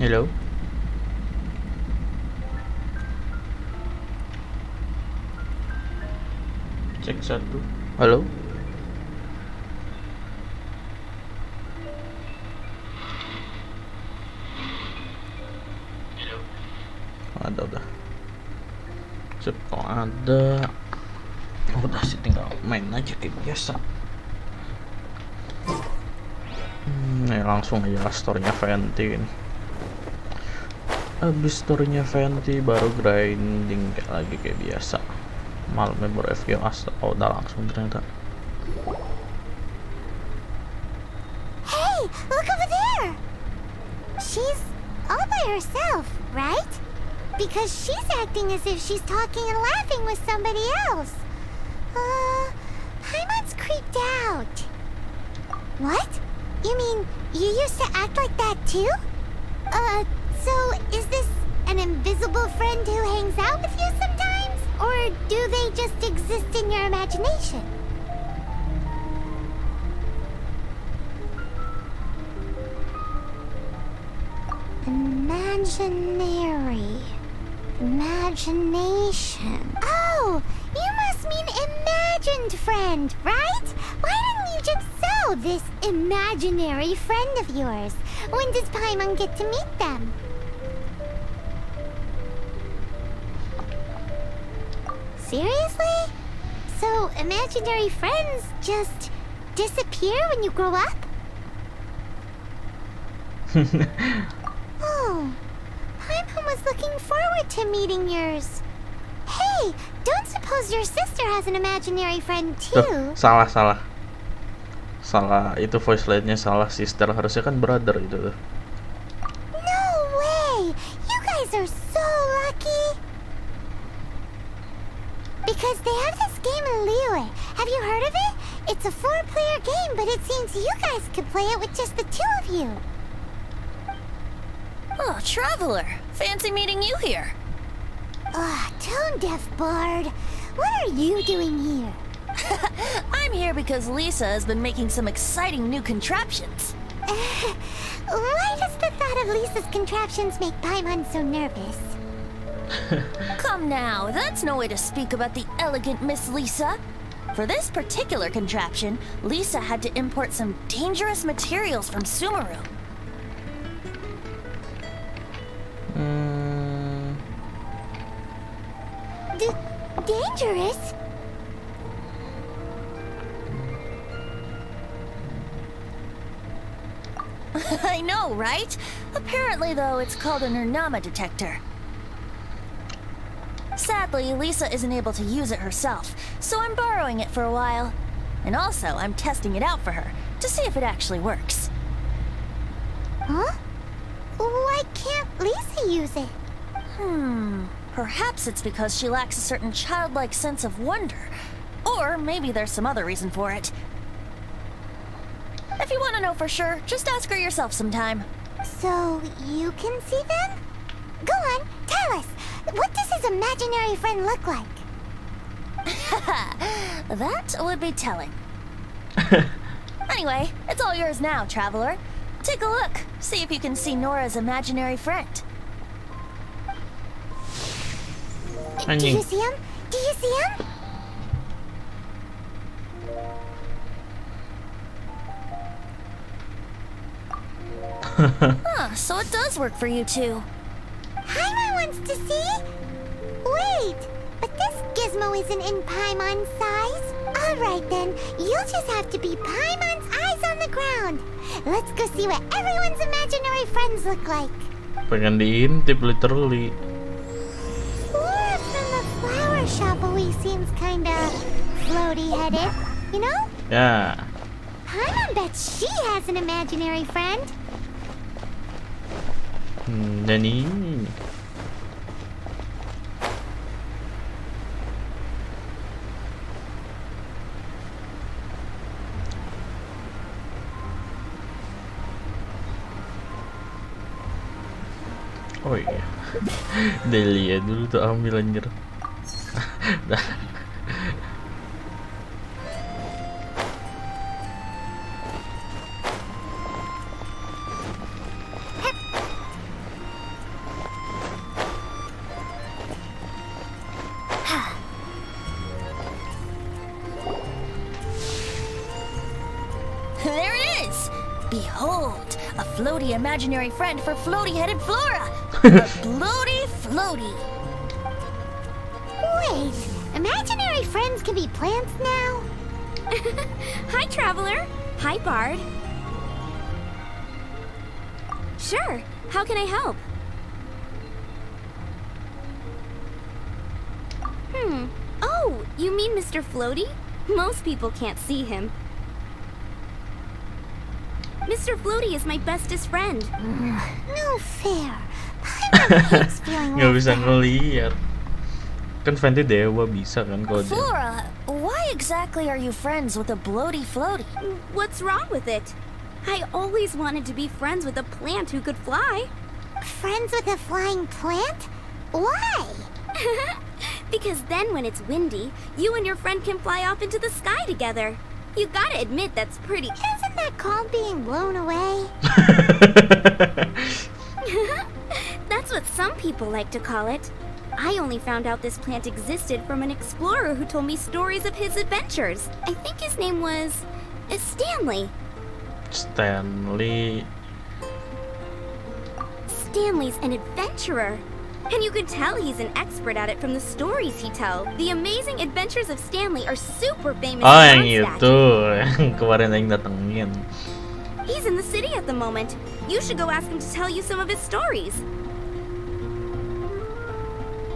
Hello. Cek satu. Halo. Ada udah. Sip, kok ada. Udah sih tinggal main aja kayak biasa. Nih langsung aja store-nya Venti ini. Abis store-nya Venti baru grinding kayak lagi kayak biasa. Mal member FG oh udah langsung ternyata. Hey, look over there. She's all by herself, right? Because she's acting as if she's talking and laughing with somebody else. Paimon's creeped out. What? You mean you used to act like that too? So is this an invisible friend who hangs out with you sometimes? Or do they just exist in your imagination? Imagination. Oh, you must mean imagined friend, right? Why didn't you just sell this imaginary friend of yours? When does Paimon get to meet them? Seriously? So imaginary friends just disappear when you grow up? Oh, Paimon was looking forward to meeting yours. Hey, don't suppose your sister has an imaginary friend too? Tuh, salah. Itu voice line-nya salah. Sister harusnya kan brother itu tuh. No way! You guys are so lucky! Because they have this game in Liyue. Have you heard of it? It's a 4-player game, but it seems you guys could play it with just the 2 of you. Oh, Traveler! Fancy meeting you here. Tone deaf bard. What are you doing here? I'm here because Lisa has been making some exciting new contraptions. Why does the thought of Lisa's contraptions make Paimon so nervous? Come now, that's no way to speak about the elegant Miss Lisa. For this particular contraption, Lisa had to import some dangerous materials from Sumeru. Dangerous? I know, right? Apparently, though, it's called a Nernama detector. Sadly, Lisa isn't able to use it herself, so I'm borrowing it for a while. And also, I'm testing it out for her, to see if it actually works. Huh? Why can't Lisa use it? Perhaps it's because she lacks a certain childlike sense of wonder. Or maybe there's some other reason for it. If you want to know for sure, just ask her yourself sometime. So, you can see them? Go on, tell us. What does his imaginary friend look like? That would be telling. Anyway, it's all yours now, Traveler. Take a look. See if you can see Nora's imaginary friend. Do you see him? Do you see him? So it does work for you two. Paimon wants to see? Wait, but this gizmo isn't in Paimon's size. Alright then, you'll just have to be Paimon's eyes on the ground. Let's go see what everyone's imaginary friends look like. Pengen diintip literally. Flora from the flower shop always seems kinda floaty-headed, you know? Ya. Paimon bets she has an imaginary friend. Nani. Oh iya. Delia dulu tuh ambil anjir. Dah. Behold, a floaty imaginary friend for floaty-headed Flora! Floaty floaty! Wait, imaginary friends can be plants now? Hi, Traveler. Hi, Bard. Sure, how can I help? Oh, you mean Mr. Floaty? Most people can't see him. Mr. Floaty is my bestest friend. No fair. Paimon hates feeling Nggak left bisa out. ngeliat. Kan Venti dewa bisa kan kalau dia. Flora, why exactly are you friends with a bloaty floaty? What's wrong with it? I always wanted to be friends with a plant who could fly. Friends with a flying plant? Why? Because then when it's windy, you and your friend can fly off into the sky together. You gotta admit that's pretty. Isn't that called being blown away? That's what some people like to call it. I only found out this plant existed from an explorer who told me stories of his adventures. I think his name was Stanley. Stanley. Stanley's an adventurer. And you can tell he's an expert at it from the stories he tells. The amazing adventures of Stanley are super famous. Oh, in yang Mondstadt. itu. Yang kemarin yang datengin. He's in the city at the moment. You should go ask him to tell you some of his stories.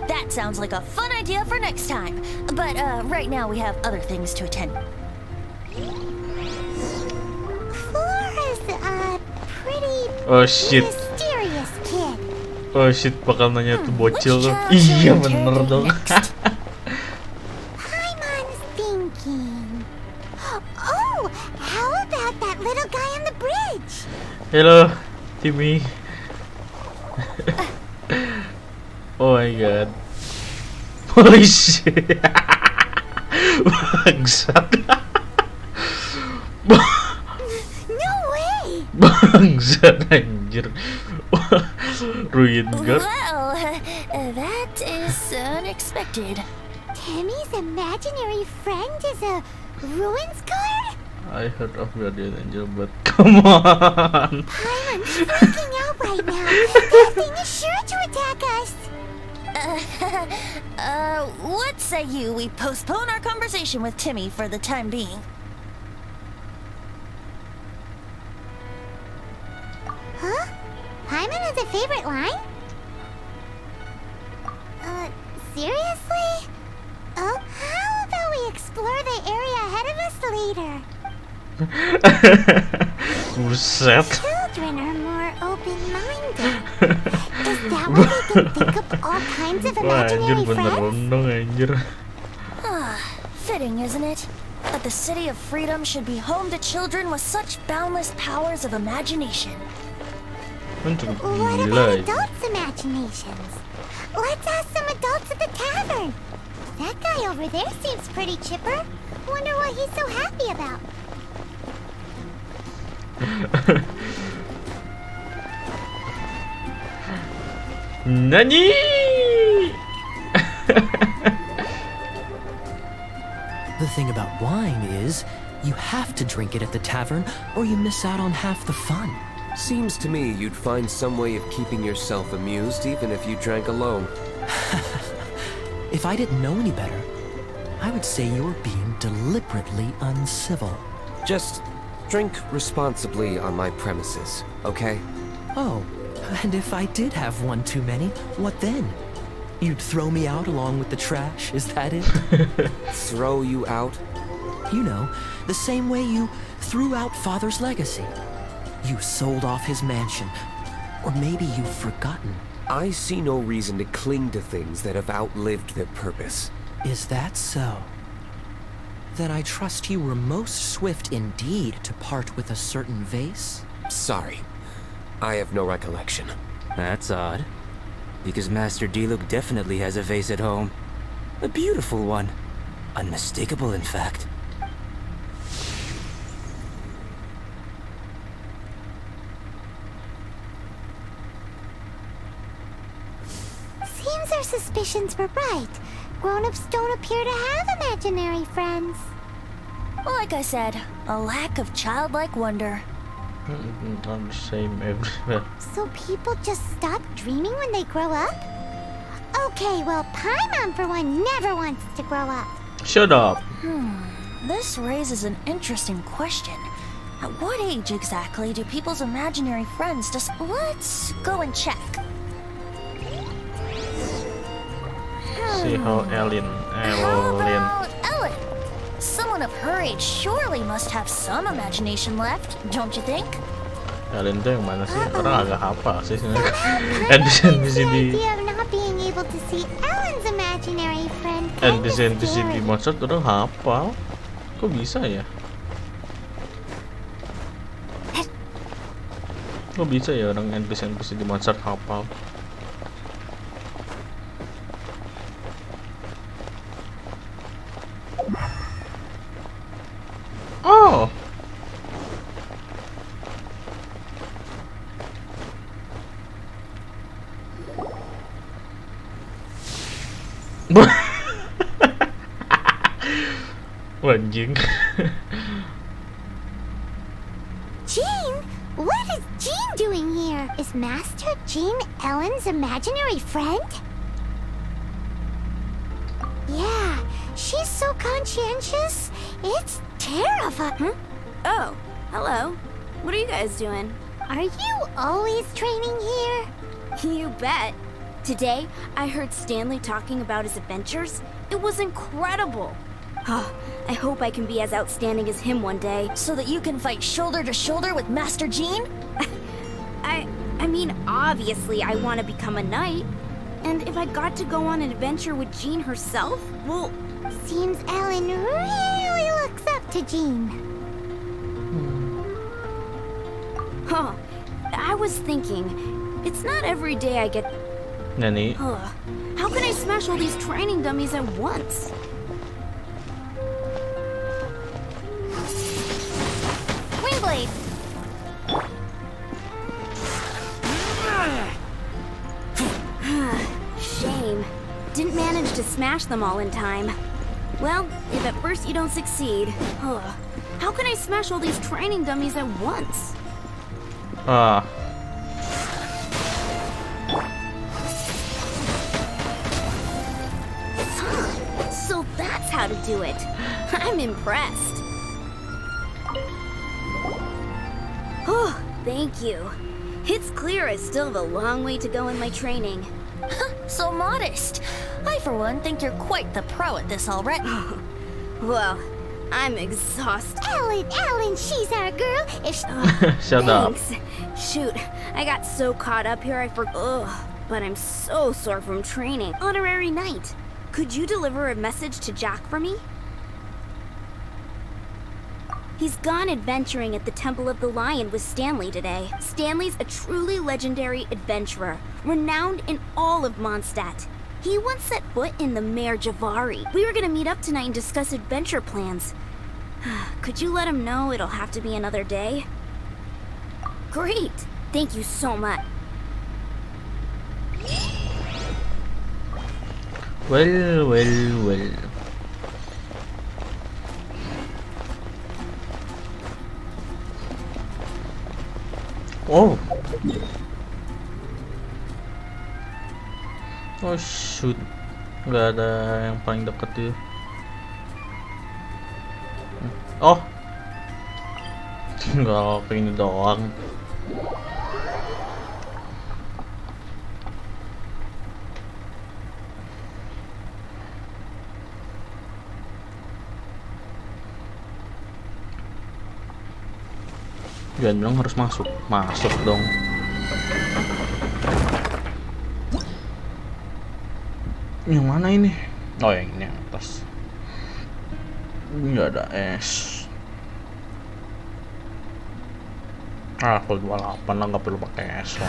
That sounds like a fun idea for next time. But right now we have other things to attend. Flora's a pretty Oh shit. mysterious kid. Oh shit, bakal nanya tuh bocil Which tuh. child shall Iya we bener interrogate dong. next? Paimon's thinking. Oh, how about that little guy on the bridge? Hello, Timmy. Oh my god. Holy shit. Bangsat. No way! Bangsat anjir. Ruin guard. Well, that is unexpected. Timmy's imaginary friend is a ruins guard? I heard of Guardian Angel, but come on. Paimon's freaking out right now. That thing is sure to attack us. What say you we postpone our conversation with Timmy for the time being? Huh? Paimon has a favorite line? Seriously? Oh, how about we explore the area ahead of us later? Buset. Children are more open-minded. Is that why they can think up all kinds of Wah anjir imaginary friends? beneran dong anjir. Fitting, isn't it? That the City of Freedom should be home to children with such boundless powers of imagination. Kan cukup What gila about aja. adults' imaginations? Let's ask some adults at the tavern. That guy over there seems pretty chipper. Wonder what he's so happy about. Nani? The thing about wine is, you have to drink it at the tavern, or you miss out on half the fun. Seems to me you'd find some way of keeping yourself amused even if you drank alone. If I didn't know any better, I would say you're being deliberately uncivil. Just drink responsibly on my premises, okay? Oh, and if I did have one too many, what then? You'd throw me out along with the trash, is that it? Throw you out? You know, the same way you threw out Father's legacy. You sold off his mansion. Or maybe you've forgotten. I see no reason to cling to things that have outlived their purpose. Is that so? Then I trust you were most swift indeed to part with a certain vase? Sorry, I have no recollection. That's odd. Because Master Diluc definitely has a vase at home. A beautiful one. Unmistakable, in fact. Seems our suspicions were right. Grown-ups don't appear to have imaginary friends. Like I said, a lack of childlike wonder. Not the same everywhere. So people just stop dreaming when they grow up? Okay, well, Paimon for one never wants to grow up. Shut up. This raises an interesting question. At what age exactly do people's imaginary friends just... Let's go and check. See how Alien. How about Ellen? Someone of her age surely must have some imagination left, don't you think? Alien tuh yang mana sih? Uh-oh. Orang agak hafal sih sebenarnya. NPC NPC di idea of not being able to see Ellen's imaginary friend kind of NPC di scary. monster orang hafal. Kok bisa ya? Kok bisa ya orang NPC di monster hafal? Oh. Anjing. Jean? What is Jean doing here? Is Master Jean Ellen's imaginary friend? Yeah, she's so conscientious. It's terrifying. Oh, hello. What are you guys doing? Are you always training here? You bet. Today, I heard Stanley talking about his adventures. It was incredible. I hope I can be as outstanding as him one day. So that you can fight shoulder to shoulder with Master Jean? I mean, obviously I want to become a knight. And if I got to go on an adventure with Jean herself, well, Seems Ellen really looks up to Jean. I was thinking, it's not every day I get... Nani? How can I smash all these training dummies at once? Wingblade! Shame. Didn't manage to smash them all in time. Well, if at first you don't succeed, how can I smash all these training dummies at once? Ah. So that's how to do it. I'm impressed. Oh, thank you. It's clear I still have a long way to go in my training. So modest. I, for one, think you're quite the pro at this already. Well, I'm exhausted. Ellen, she's our girl. If she... Shut up. Thanks. Shoot, I got so caught up here I forgot. Ugh, but I'm so sore from training. Honorary Knight, could you deliver a message to Jack for me? He's gone adventuring at the Temple of the Lion with Stanley today. Stanley's a truly legendary adventurer, renowned in all of Mondstadt. He once set foot in the Mare Javari. We were gonna meet up tonight and discuss adventure plans. Could you let him know it'll have to be another day? Great! Thank you so much. Well. Oh. Oh shoot. Nggak ada yang paling deket tuh. Oh. Nggak pengen doang. Jangan bilang harus masuk dong. Yang mana ini? Oh, yang ini atas. Nggak ada es. Level 28 lah, nggak perlu pakai es lah.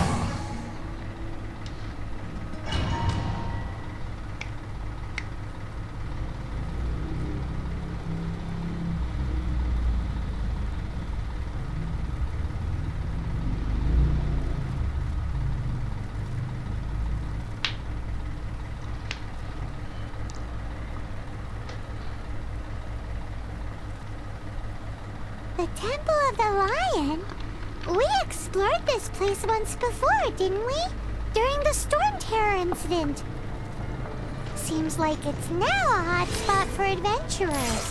The Temple of the Lion? We explored this place once before, didn't we? During the storm terror incident. Seems like it's now a hot spot for adventurers.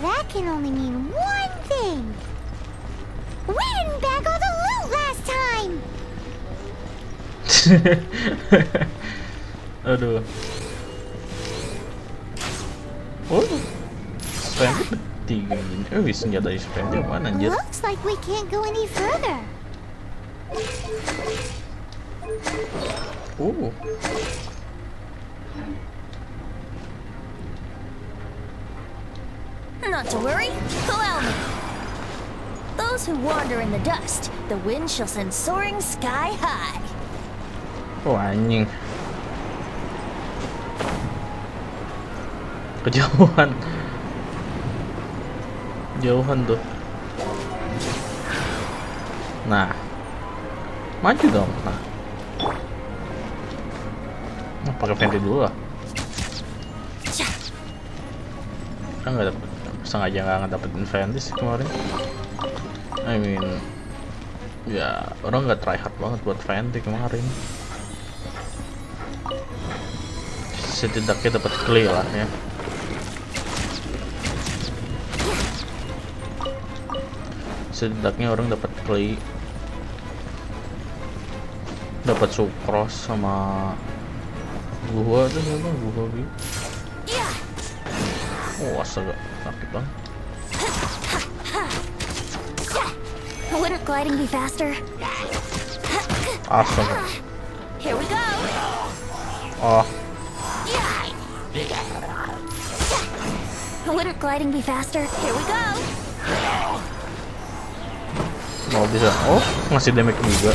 That can only mean one thing. We didn't bag all the loot last time! Aduh. Oh, Spendy tiga gini. Senjata Spendy mana anjir? Looks like we can't go any further. Not to worry, allow me. Those who wander in the dust, the wind shall send soaring sky high. Oh anjing. Kejauhan. Jauhan tuh. Nah. Maju dong. Nah. Pakai Venti dulu lah. Kan nggak dapet, sengaja nggak dapetin Venti sih kemarin. I mean, ya orang nggak try hard banget buat Venti kemarin. Setidaknya dapat clay lah ya. Setidaknya orang dapat clay, dapat sucrose sama gua tuh apa gua gitu. Oh astaga, sakit banget. Wouldn't gliding be faster? Astaga. Here we go. Oh. Wouldn't gliding be faster? Here we go. Mau bisa. Oh, ngasih damage juga.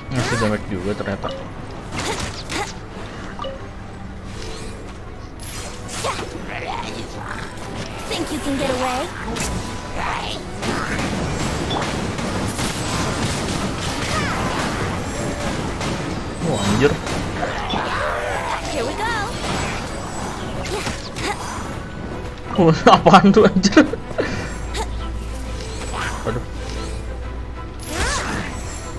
Ngasih damage juga ternyata. Think you can get away? Oh anjir. Here we go. Oh, apaan tuh anjir? Aduh.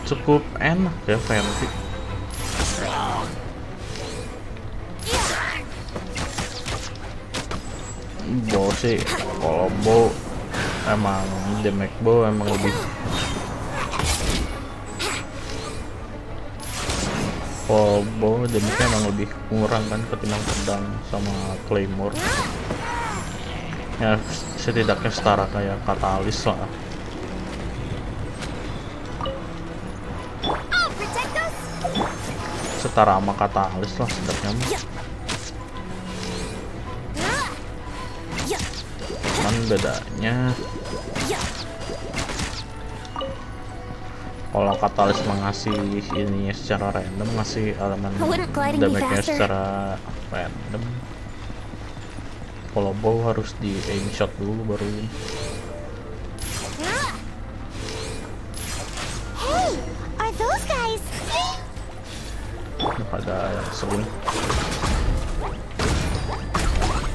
Cukup enak ya Venti. Bow sih, kalau bow emang damage bow emang lebih. Kalau bow damage-nya emang lebih kurang kan ketimbang pedang sama claymore. Ya setidaknya setara kayak katalis lah. Setara sama katalis lah setidaknya. Cuman bedanya kalau katalis mengasih ininya secara random, ngasih elemen damage-nya secara random. Kalau bow harus di aim shot dulu baru ini. Hey, are those guys? Ada sebelum.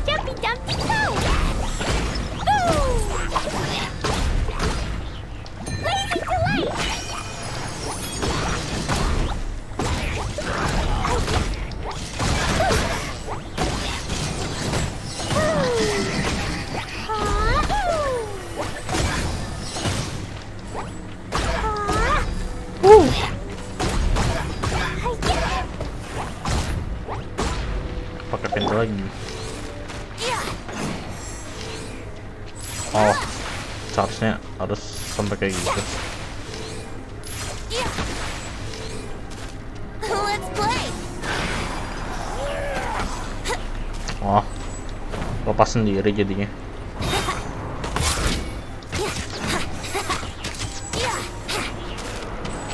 Jumpy dumpy go! Blazing delight! Pakai Venti lagi. Oh, charge-nya harus sampai kayak gitu. Let's play. Oh, lepas sendiri jadinya.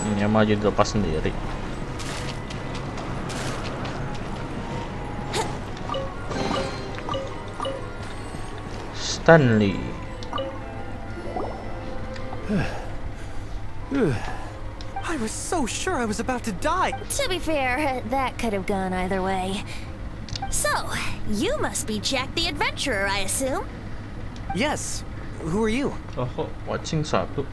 Ini mah jadi lepas sendiri. Stanley. I was so sure I was about to die. To be fair, that could have gone either way. So, you must be Jack the Adventurer, I assume? Yes, who are you? Oh, watching satu.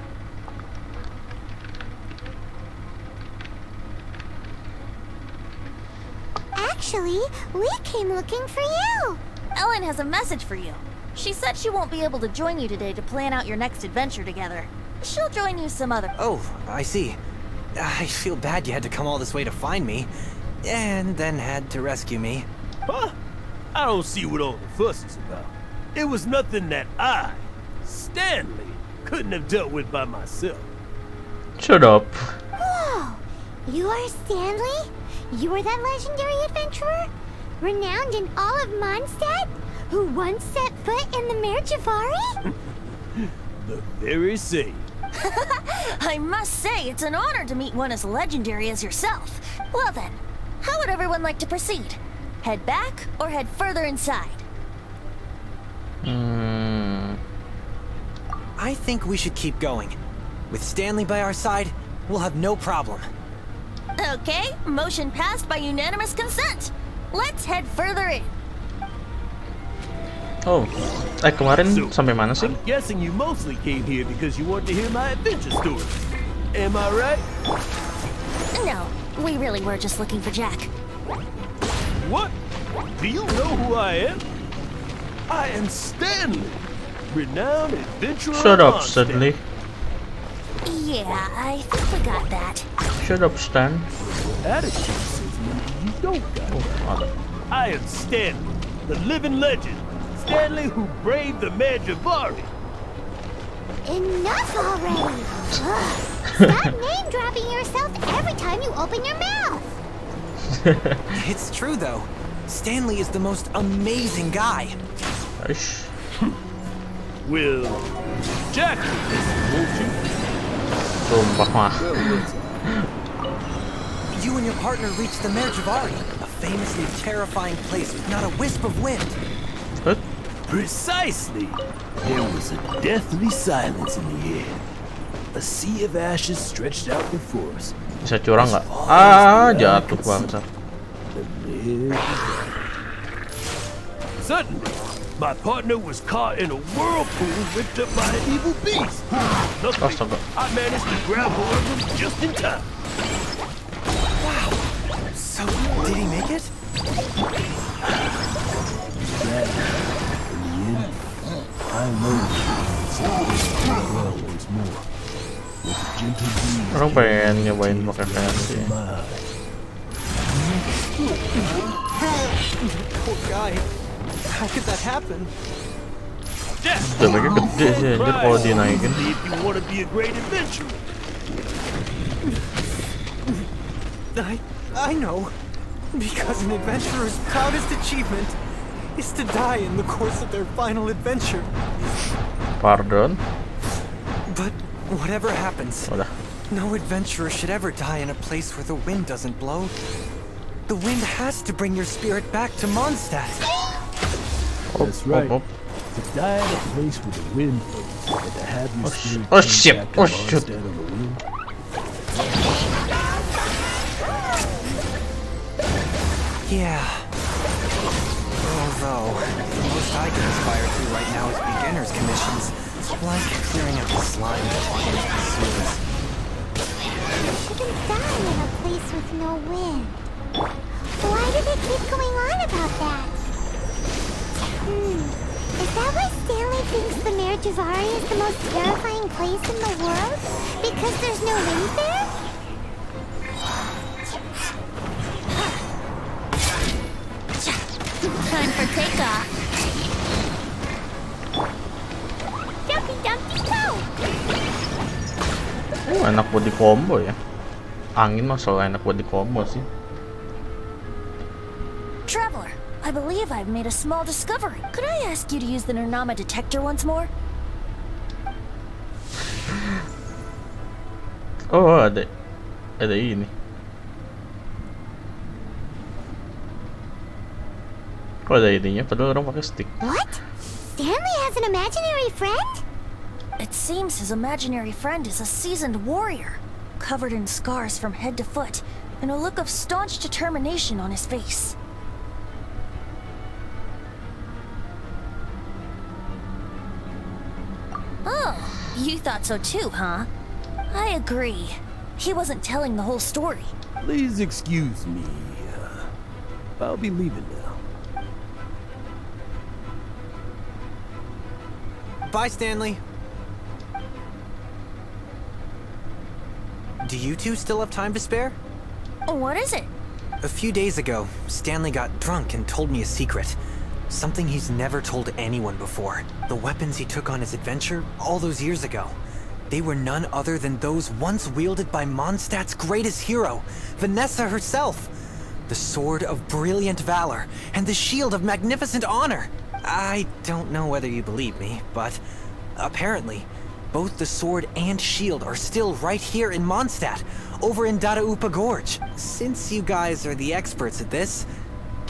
Actually, we came looking for you. Ellen has a message for you. She said she won't be able to join you today to plan out your next adventure together. She'll join you some other. Oh, I see. I feel bad you had to come all this way to find me, and then had to rescue me. Huh? I don't see what all the fuss is about. It was nothing that I, Stanley, couldn't have dealt with by myself. Shut up. Whoa! You are Stanley? You are that legendary adventurer? Renowned in all of Mondstadt? Who once set foot in the Mare Javari? The very same. I must say, it's an honor to meet one as legendary as yourself. Well then, how would everyone like to proceed? Head back or head further inside? I think we should keep going. With Stanley by our side, we'll have no problem. Okay, motion passed by unanimous consent. Let's head further in. Oh, kemarin So, sampai mana sih? I'm guessing you mostly came here because you wanted to hear my adventure stories. Am I right? No, we really were just looking for Jack. What? Do you know who I am? I am Stanley, renowned adventurer. Shut of up, Mondstadt. Stanley. Yeah, I think we got that. Shut up, Stan. Attitude says maybe you don't got it. Oh, ada. I am Stanley, the living legend. Stanley who braved the Mare Javari. Enough already! Ugh. Stop name-dropping yourself every time you open your mouth! It's true, though. Stanley is the most amazing guy. Aish. Well, Jack, won't you? Sumpah mah. You and your partner reached the Mare Javari, a famously terrifying place with not a wisp of wind. What? Precisely. There was a deathly silence in the air. A sea of ashes stretched out before us. Bisa curang nggak? Ah, jatuh bangsat. Suddenly, my partner was caught in a whirlpool whipped up by an evil beast. Luckily, Astaga. I managed to grab hold of him just in time. So, did he make it? I know once more. With gentle breeze Orang pengen nyobain pakai Venti. Poor guy. How could that happen? Jack, Damage-nya gede sih anjir kalau dinaikin. if you want to be a great adventurer. I know. Because an adventurer's proudest achievement is to die in the course of their final adventure. Pardon. But whatever happens, Udah. no adventurer should ever die in a place where the wind doesn't blow. The wind has to bring your spirit back to Mondstadt. That's right. To die at a place where the wind blows, and to have your spirit Oh, come shit. back to Oh, shit. Mondstadt on the wind. Yeah. Although, the most I can aspire to right now is beginner's commissions, like clearing out the slime that clutters the sewers. You shouldn't die in a place with no wind. Why do they keep going on about that? Is that why Stanley thinks the Mare Javari is the most terrifying place in the world? Because there's no wind there? Time for takeoff. Jumpy Dumpty Toe! Oh, enak buat di combo ya. Angin mah selalu enak buat di combo sih. Traveler, I believe I've made a small discovery. Could I ask you to use the Nernama detector once more? Oh, ada ini. Kok ada ininya? Padahal orang pakai stick. What? Stanley has an imaginary friend? It seems his imaginary friend is a seasoned warrior, covered in scars from head to foot, and a look of staunch determination on his face. Oh, you thought so too, huh? I agree. He wasn't telling the whole story. Please excuse me. I'll be leaving now. Bye, Stanley. Do you two still have time to spare? What is it? A few days ago, Stanley got drunk and told me a secret. Something he's never told anyone before. The weapons he took on his adventure all those years ago. They were none other than those once wielded by Mondstadt's greatest hero, Vanessa herself. The Sword of Brilliant Valor and the Shield of Magnificent Honor. I don't know whether you believe me, but apparently, both the sword and shield are still right here in Mondstadt, over in Dataupa Gorge. Since you guys are the experts at this,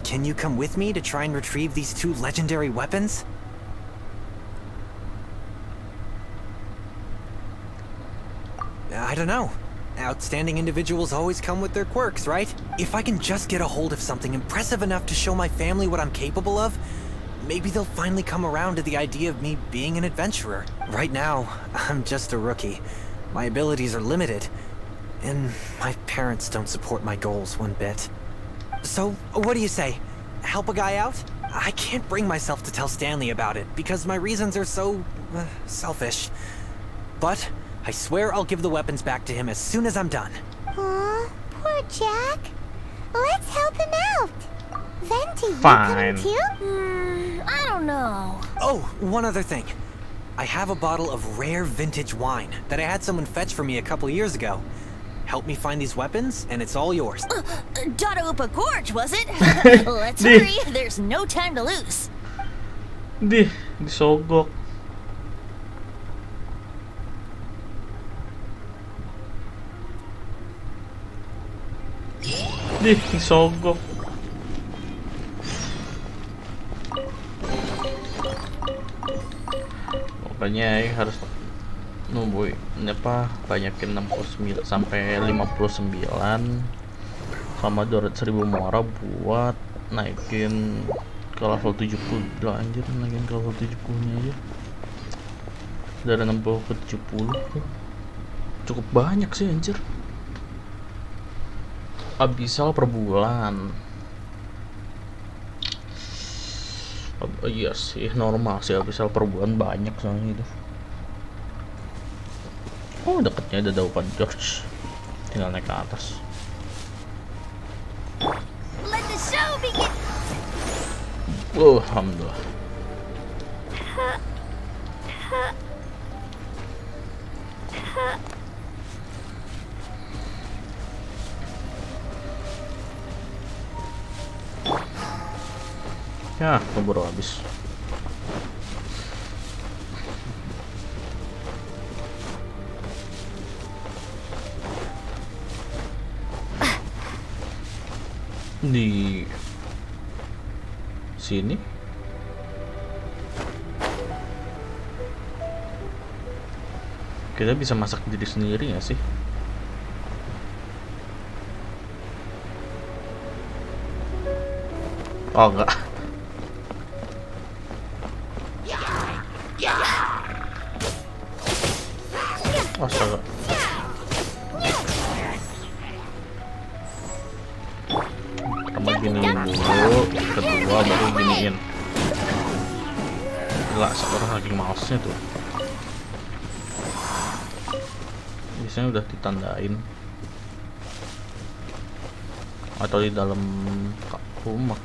can you come with me to try and retrieve these two legendary weapons? I don't know. Outstanding individuals always come with their quirks, right? If I can just get a hold of something impressive enough to show my family what I'm capable of, maybe they'll finally come around to the idea of me being an adventurer. Right now, I'm just a rookie. My abilities are limited, and my parents don't support my goals one bit. So, what do you say? Help a guy out? I can't bring myself to tell Stanley about it, because my reasons are so, selfish. But I swear I'll give the weapons back to him as soon as I'm done. Aw, poor Jack. Let's help him out. Venti, you Fine. coming too? I don't know. Oh, one other thing. I have a bottle of rare vintage wine that I had someone fetch for me a couple years ago. Help me find these weapons, and it's all yours. Dataupa Gorge, was it? Let's hurry. There's no time to lose. Disogok. Disogok. Pokoknya harus nunggu banyakin 69 sampai 59 sama 200.000 muara buat naikin ke level 70. Lah anjir, naikin ke level 70 nya aja dari 60 ke 70 cukup banyak sih anjir. Abisal per bulan. Iya sih, normal sih abisal per bulan banyak soalnya itu. Oh, deketnya ada Daupan George. Tinggal naik ke atas. Let the show begin. Alhamdulillah. Ya, keburu habis. Di sini kita bisa masak diri sendiri nggak sih? Oh enggak. Astaga. Pertama giniin dulu, kedua baru giniin. Gila, seorang lagi mouse-nya tuh. Biasanya udah ditandain atau di dalam rumah.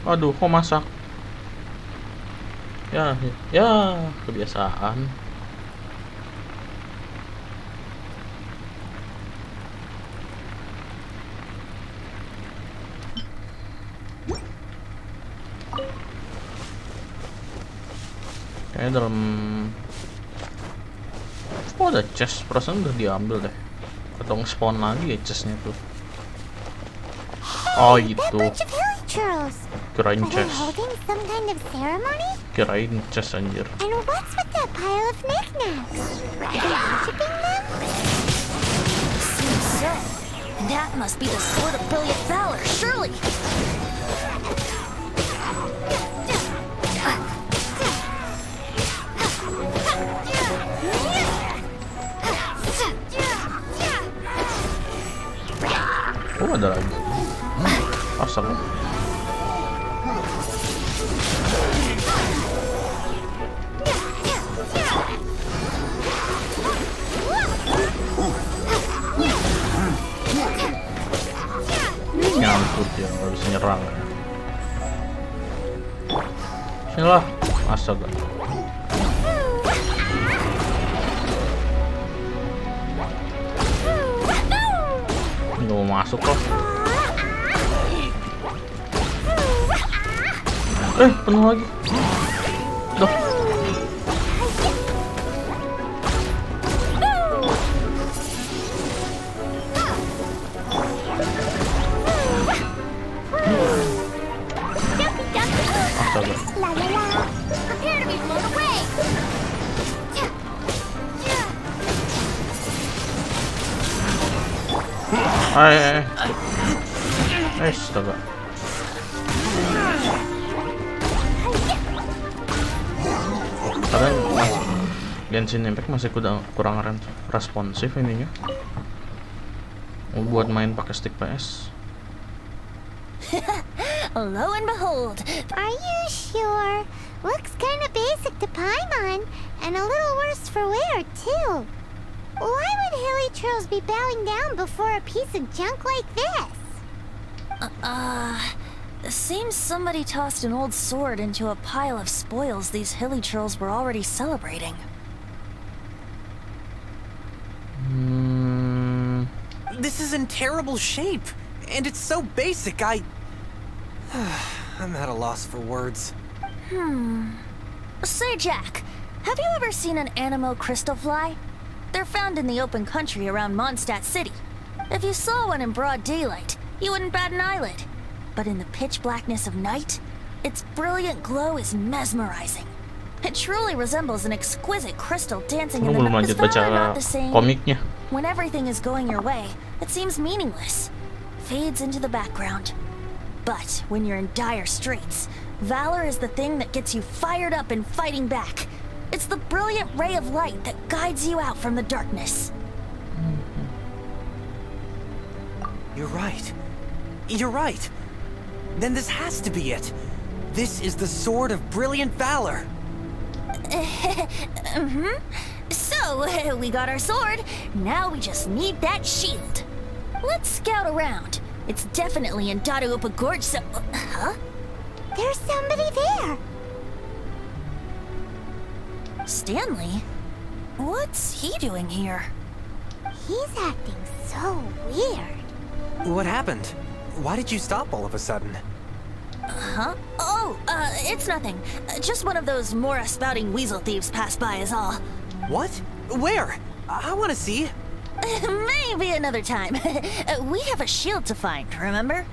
Aduh, kok masak? Ya, kebiasaan. Kayaknya dalam... Oh, ada chest, perasaan udah diambil deh. Atau nge-spawn lagi ya chestnya tuh. Oh, itu. Churls. Kirain Are they chest. holding some kind of ceremony? Kirain chest anjir. And what's with that pile of knickknacks? Are they worshipping them? Seems so. And that must be the Sword of Brilliant Valor, surely. Oh, ada lagi. Asal. Nyangkut ya, nggak bisa nyerang ya. Sinilah, astaga. Nggak mau masuk kok. Penuh lagi. Duh. Astaga. La la la. Prepare to be blown away. Astaga. Kadang Genshin Impact masih kurang responsif ininya. Buat main pakai stick PS. Lo and behold. Are you sure? Looks kind of basic to Paimon, and a little worse for wear, too. Why would hilly trolls be bowing down before a piece of junk like this? Seems somebody tossed an old sword into a pile of spoils these hilly trolls were already celebrating. This is in terrible shape, and it's so basic, I'm at a loss for words. Say, Jack, have you ever seen an Anemo crystal fly? They're found in the open country around Mondstadt City. If you saw one in broad daylight, you wouldn't bat an eyelid. But in the pitch blackness of night, its brilliant glow is mesmerizing. It truly resembles an exquisite crystal dancing in the Belum night. lanjut Is valor baca not the same? komiknya. When everything is going your way, it seems meaningless, fades into the background. But when you're in dire straits, valor is the thing that gets you fired up and fighting back. It's the brilliant ray of light that guides you out from the darkness. You're right. You're right. Then this has to be it. This is the Sword of Brilliant Valor. So, we got our sword. Now we just need that shield. Let's scout around. It's definitely in Dadaupa Gorge, so... Huh? There's somebody there. Stanley? What's he doing here? He's acting so weird. What happened? Why did you stop all of a sudden? Huh? Oh, it's nothing. Just one of those Mora-spouting weasel thieves passed by is all. What? Where? I want to see. Maybe another time. We have a shield to find, remember?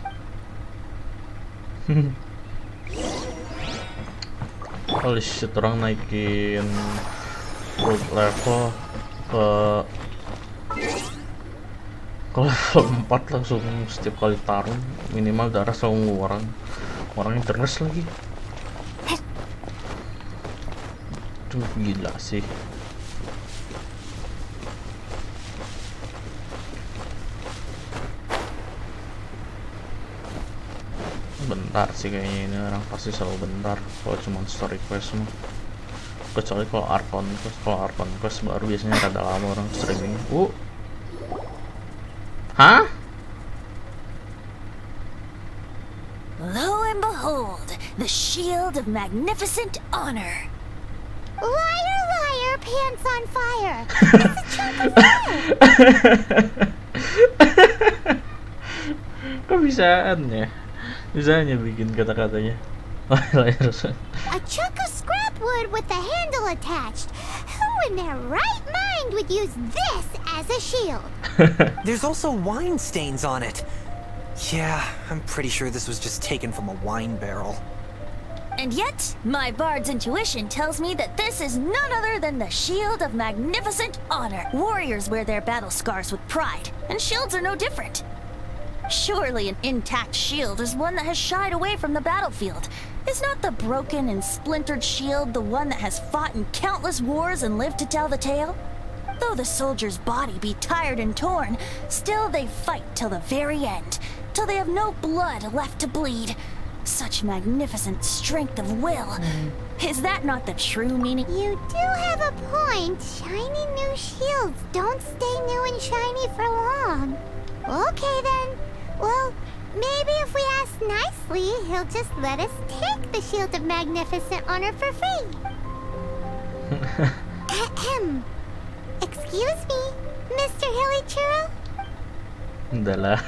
Holy shit, orang naikin gold level ke level 4 langsung setiap kali tarung minimal darah selalu ngeluarin. Orangnya terus lagi. Itu gila sih. Bentar sih kayaknya ini orang pasti selalu bentar kalau cuma story quest mah. Kecuali kalau Archon quest baru biasanya rada lama orang streaming. Hah? Lo and behold, the shield of magnificent honor. Liar, liar, pants on fire. It's a chunk of fire. Kok bisaan ya? Bisanya bikin kata-katanya. A chunk of scrap wood with the handle attached. Who in their right mind would use this as a shield? There's also wine stains on it. Yeah, I'm pretty sure this was just taken from a wine barrel. And yet, my bard's intuition tells me that this is none other than the Shield of Magnificent Honor. Warriors wear their battle scars with pride, and shields are no different. Surely an intact shield is one that has shied away from the battlefield. Is not the broken and splintered shield the one that has fought in countless wars and lived to tell the tale? Though the soldier's body be tired and torn, still they fight till the very end, till they have no blood left to bleed. Such magnificent strength of will. Is that not the true meaning? You do have a point. Shiny new shields don't stay new and shiny for long. Okay then. Well, maybe if we ask nicely, he'll just let us take the Shield of Magnificent Honor for free. Ahem. Excuse me, Mr. Hilly Churro? Udah lah.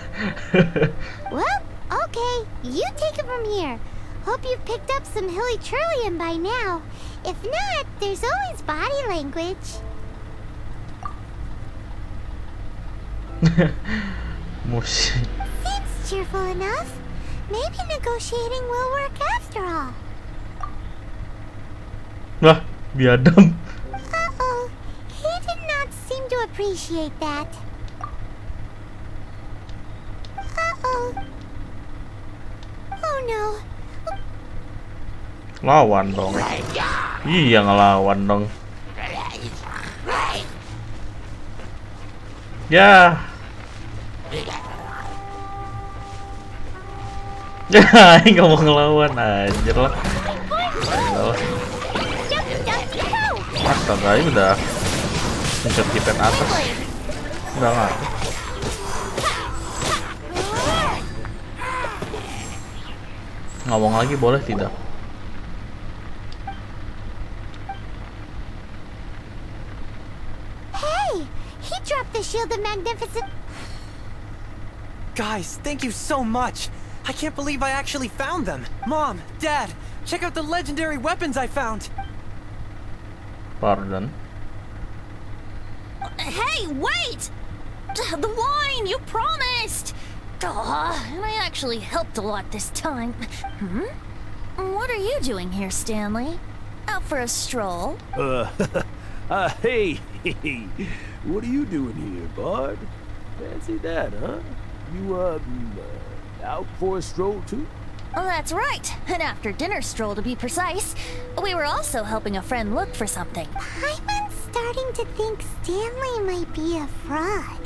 Well, okay, you take it from here. Hope you've picked up some Hilly Churlian by now. If not, there's always body language. Musik. Seems cheerful enough. Maybe negotiating will work after all. Wah, biadab. Uh-oh, he did not seem to appreciate that. Uh-oh. Oh no. Lawan dong. Iya ngelawan dong. Ya. Ya, nggak mau ngelawan anjir lah. Astaga, ini udah pencet keypad atas. Udah nggak. Ngomong lagi boleh tidak? Hey, he dropped the Shield of Magnificent. Guys, thank you so much. I can't believe I actually found them. Mom, Dad, check out the legendary weapons I found. Pardon. Hey, wait! The wine, you promised! And I actually helped a lot this time. What are you doing here, Stanley? Out for a stroll? Hey, what are you doing here, Bard? Fancy that, huh? You, out for a stroll too? Oh, that's right. An after-dinner stroll, to be precise. We were also helping a friend look for something. Paimon's starting to think Stanley might be a fraud.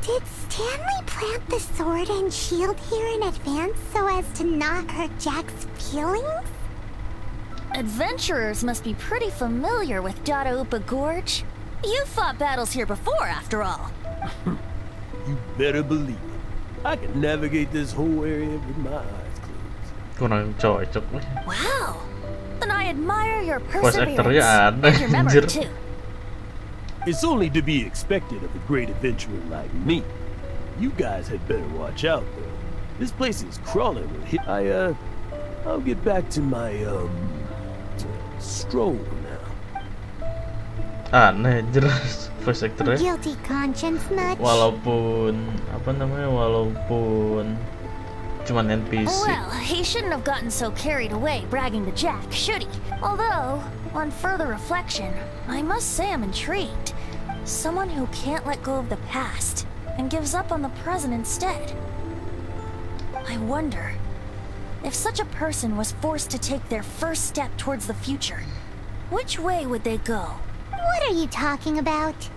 Did Stanley plant the sword and shield here in advance so as to not hurt Jack's feelings? Adventurers must be pretty familiar with Dataupa Gorge. You've fought battles here before, after all. You better believe it. I can navigate this whole area with my eyes closed. Kurang cocok nih. Wow. Then I admire your Voice actornya perseverance aneh, and your memory, anjir. too. It's only to be expected of a great adventurer like me. You guys had better watch out, though. This place is crawling with hit. I'll get back to my, stroll now. Aneh jelas voice actornya. Guilty conscience much? Walaupun cuman NPC. Well, he shouldn't have gotten so carried away bragging to Jack, should he? Although, on further reflection, I must say I'm intrigued. Someone who can't let go of the past and gives up on the present instead. I wonder, if such a person was forced to take their first step towards the future, which way would they go? What are you talking about?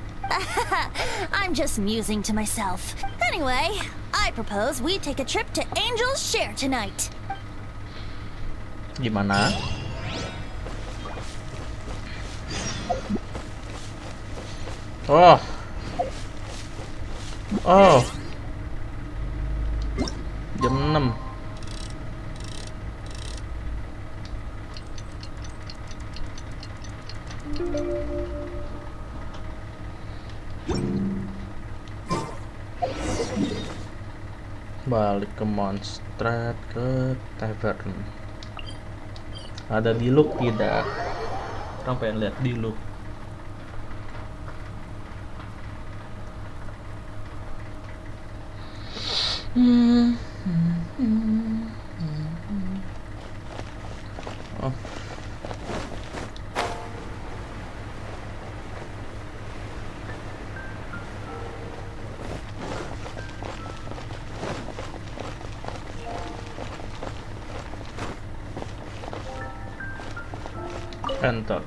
I'm just musing to myself. Anyway, I propose we take a trip to Angel's Share tonight. Gimana? Oh. Jam 6. Balik ke Mondstadt, ke Tavern. Ada Diluc tidak? Orang pengen lihat Diluc. Oh. Enter.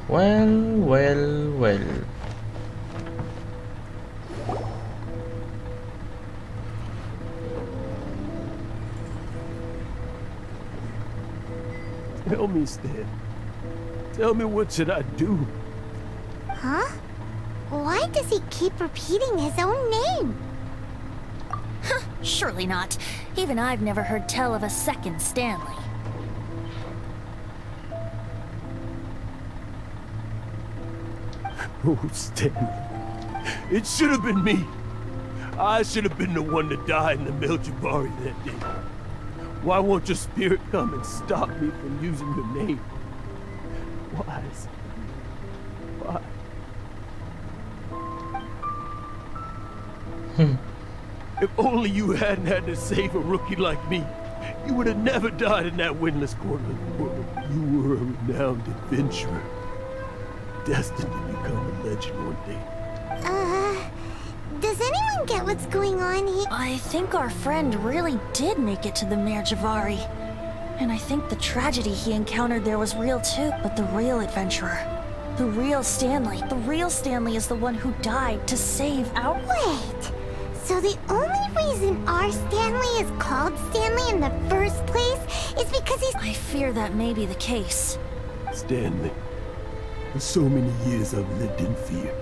Well. Tell me, Stan. Tell me, what should I do? Huh? Why does he keep repeating his own name? Surely not. Even I've never heard tell of a second Stanley. Oh, Stanley. It should have been me. I should have been the one to die in the Melchivari that day. Why won't your spirit come and stop me from using your name? Why? Why? If only you hadn't had to save a rookie like me, you would have never died in that windless corner of the world. You were a renowned adventurer, destined to become a legend one day. Does anyone get what's going on here? I think our friend really did make it to the Merjavari. And I think the tragedy he encountered there was real too. But the real adventurer, the real Stanley is the one who died to save our... Wait, so the only reason our Stanley is called Stanley in the first place is because he's... I fear that may be the case. Stanley, for so many years I've lived in fear.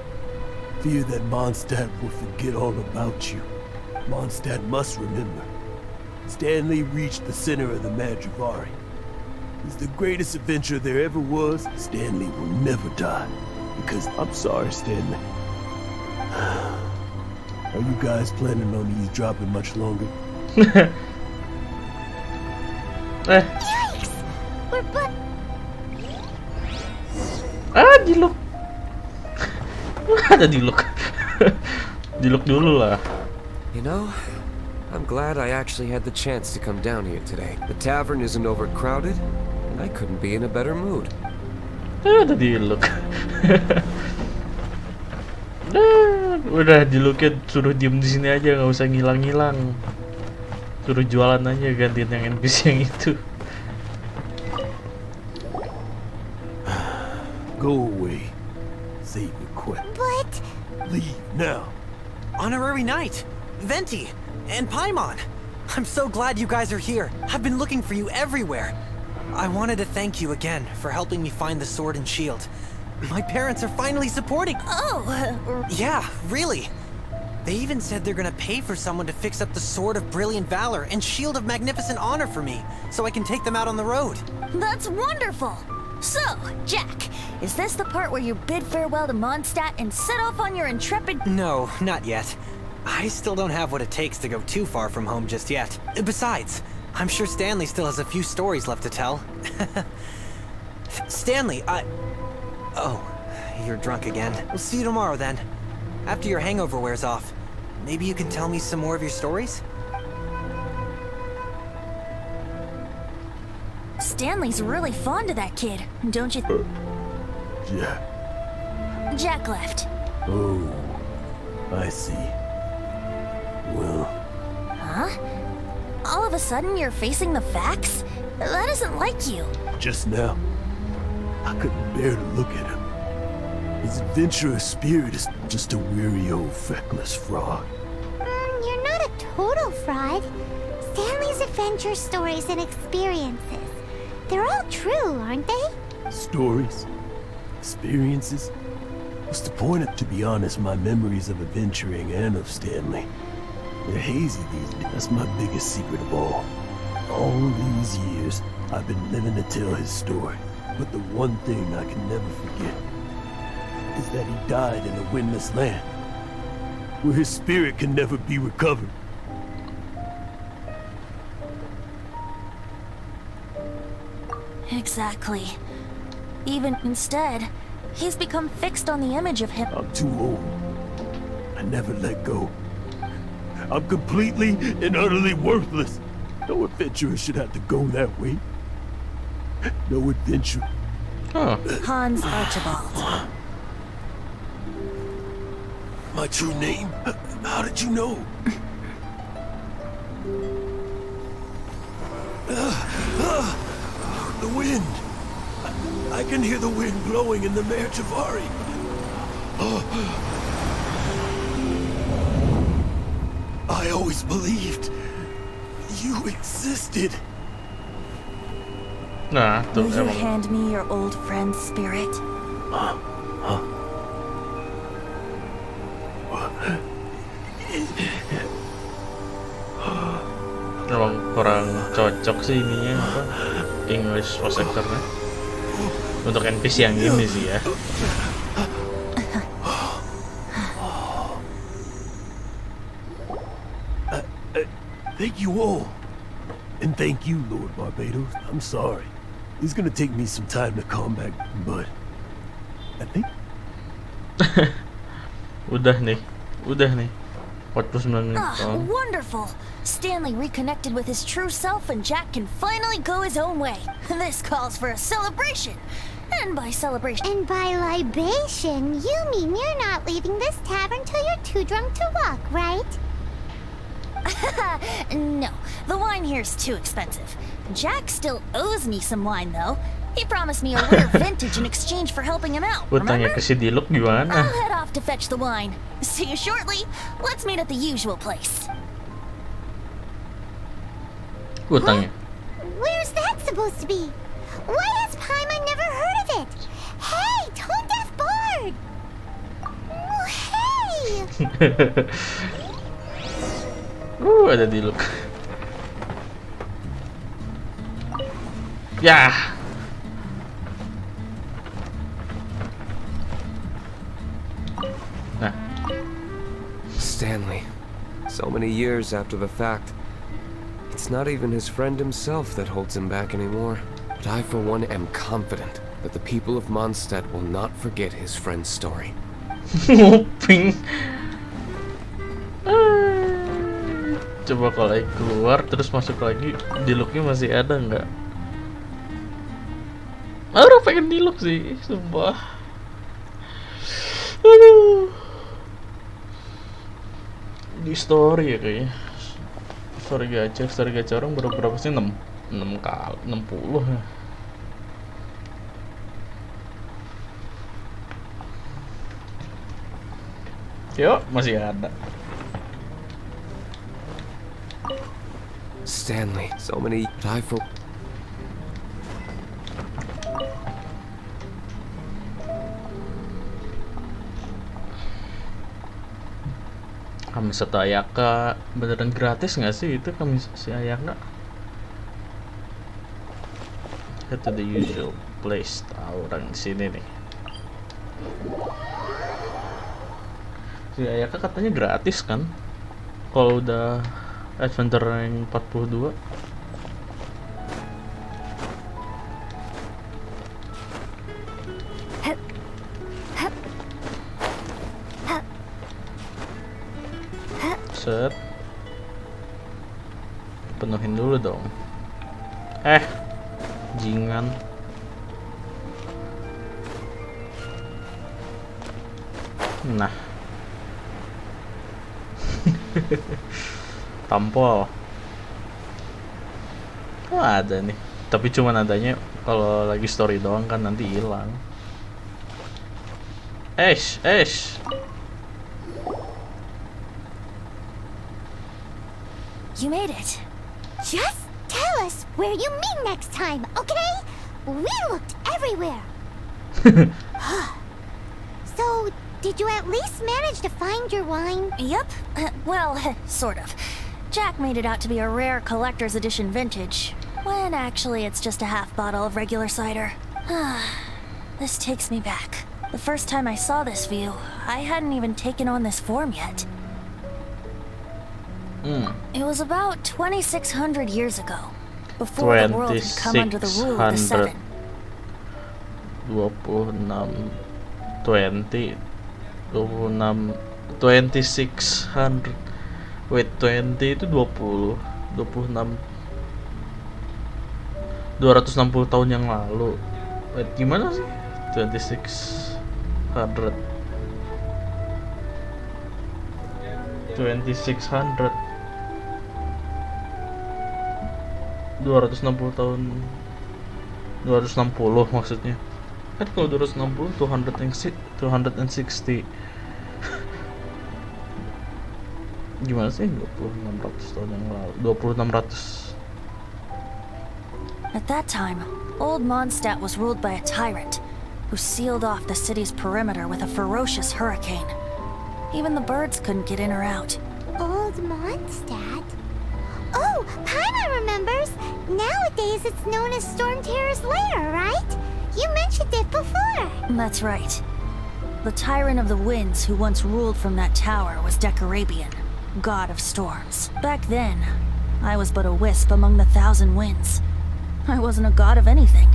Fear that Mondstadt will forget all about you. Mondstadt must remember. Stanley reached the center of the Madrivari. He's the greatest adventurer there ever was. Stanley will never die. Because I'm sorry, Stanley. Are you guys planning on eavesdropping much longer? Yikes! We're but... Diluk. Ada diluk. Diluk dulu lah. You know, I'm glad I actually had the chance to come down here today. The tavern isn't overcrowded, and I couldn't be in a better mood. Ada diluk. Udah diluknya suruh diem di sini aja, nggak usah ngilang-ngilang. Suruh jualan aja, gantiin yang NPC yang itu. Go away. Save your quick. But... Leave now. Honorary Knight, Venti, and Paimon. I'm so glad you guys are here. I've been looking for you everywhere. I wanted to thank you again for helping me find the sword and shield. My parents are finally supporting. Yeah, really. They even said they're gonna pay for someone to fix up the Sword of Brilliant Valor and Shield of Magnificent Honor for me, so I can take them out on the road. That's wonderful! So, Jack, is this the part where you bid farewell to Mondstadt and set off on your intrepid... No, not yet. I still don't have what it takes to go too far from home just yet. Besides, I'm sure Stanley still has a few stories left to tell. Stanley, Oh, you're drunk again. We'll see you tomorrow then. After your hangover wears off. Maybe you can tell me some more of your stories? Stanley's really fond of that kid, don't you? Jack. Jack left. Oh, I see. Well... Huh? All of a sudden you're facing the facts? That isn't like you. Just now, I couldn't bear to look at him. His adventurous spirit is just a weary old feckless fraud. You're not a total fraud. Stanley's adventure stories and experiences. They're all true, aren't they? Stories? Experiences? What's the point of, to be honest, my memories of adventuring and of Stanley? They're hazy these days. That's my biggest secret of all. All these years, I've been living to tell his story. But the one thing I can never forget is that he died in a windless land, where his spirit can never be recovered. Exactly. Even instead, he's become fixed on the image of him. I'm too old. I never let go. I'm completely and utterly worthless. No adventurer should have to go that way. No adventure. Huh. Hans Archibald. My true name? How did you know? The wind. I can hear the wind blowing in the Mare Tavari. I always believed you existed. Nah, tuh Will you emang. hand me your old friend's spirit? Emang kurang cocok sih ininya apa English voice actornya untuk NPC yang ini sih ya. Thank you all. And thank you, Lord Barbados. I'm sorry. It's gonna take me some time to calm back, but I think Udah nih 49 menit. Ah, wonderful! Stanley reconnected with his true self and Jack can finally go his own way. This calls for a celebration. And by celebration... And by libation, you mean you're not leaving this tavern till you're too drunk to walk, right? No, the wine here's too expensive. Jack still owes me some wine, though. He promised me a rare vintage in exchange for helping him out, Utangnya remember? ke si Diluk gimana? I'll head off to fetch the wine. See you shortly. Let's meet at the usual place. Utangnya. Where's that supposed to be? Why has Paimon never heard of it? Hey, Tone Deaf Bard! Oh, hey! Ada Diluk. Ya. Nah, Stanley. So many years after the fact. It's not even his friend himself that holds him back anymore. But I, for one, am confident that the people of Mondstadt will not forget his friend's story. nguping. Coba kalau keluar terus masuk lagi, Diluknya masih ada nggak? Orang pengen Diluk sih, sumpah. Aduh. Di story ya kayaknya. Story gacha orang berapa sih? 6 kali 60 ya. Yuk, masih ada. Stanley, so many I for Kamisata Ayaka beneran gratis nggak sih itu Kamisata Ayaka? Head to the usual place. Tahu orang di sini nih. Si Ayaka katanya gratis kan? Kalau udah Adventure rank 42. Set. Penuhin dulu dong. Jangan. Nah. Tampol. Oh, ada nih. Tapi cuma adanya kalau lagi story doang kan nanti hilang. Ash. You made it. Just tell us where you meet next time, okay? We looked everywhere. So, did you at least manage to find your wine? Yep. Well, sort of. Jack made it out to be a rare collector's edition vintage, when actually it's just a half bottle of regular cider. This takes me back. The first time I saw this view, I hadn't even taken on this form yet. It was about 2,600 years ago. before the world had come under the rule of the Seven. 2600. Wait, 20 itu 20. 26. 260 tahun yang lalu. Wait, gimana sih? 2600. 2600. 260 tahun. 260 maksudnya. Kan kalau 260 260. Gimana sih 2600 tahun yang lalu? 2600. At that time, old Mondstadt was ruled by a tyrant who sealed off the city's perimeter with a ferocious hurricane. Even the birds couldn't get in or out. Old Mondstadt? Oh, Paimon remembers! Nowadays it's known as Storm Terror's lair, right? You mentioned it before. That's right. The tyrant of the winds who once ruled from that tower was Decarabian, god of storms. Back then, I was but a wisp among the thousand winds. I wasn't a god of anything.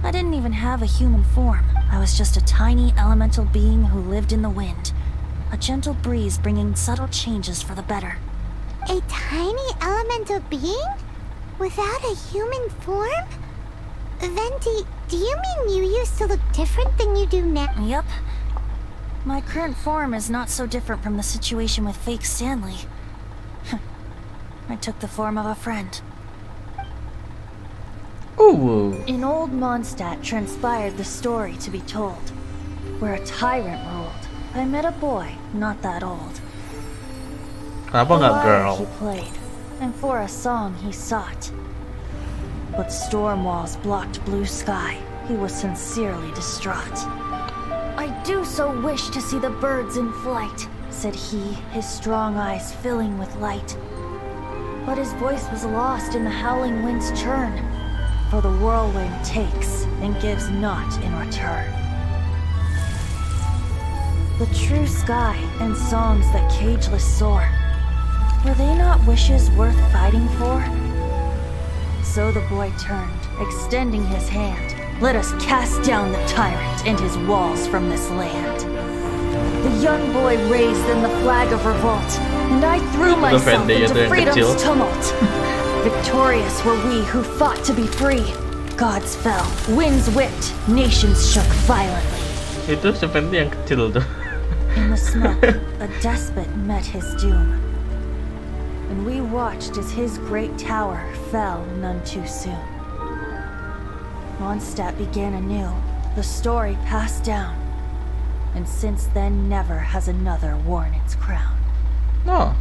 I didn't even have a human form. I was just a tiny elemental being who lived in the wind. A gentle breeze bringing subtle changes for the better. A tiny elemental being? Without a human form? Venti, do you mean you used to look different than you do now? Yep. My current form is not so different from the situation with fake Stanley. I took the form of a friend. Oh. In old Mondstadt transpired the story to be told, where a tyrant ruled. I met a boy, not that old. Kenapa nggak girl? He played, and for a song he sought. But storm walls blocked blue sky. He was sincerely distraught. I do so wish to see the birds in flight, said he, his strong eyes filling with light. But his voice was lost in the howling wind's churn, for the whirlwind takes and gives not in return. The true sky and songs that cageless soar, were they not wishes worth fighting for? So the boy turned, extending his hand. Let us cast down the tyrant and his walls from this land. The young boy raised then the flag of revolt, and I threw myself into freedom's tumult. Victorious were we who fought to be free. Gods fell, winds whipped, nations shook violently. Itu seperti yang kecil tuh. In the smoke, a despot met his doom. And we watched as his great tower fell none too soon. Mondstadt began anew, the story passed down, and since then never has another worn its crown. No.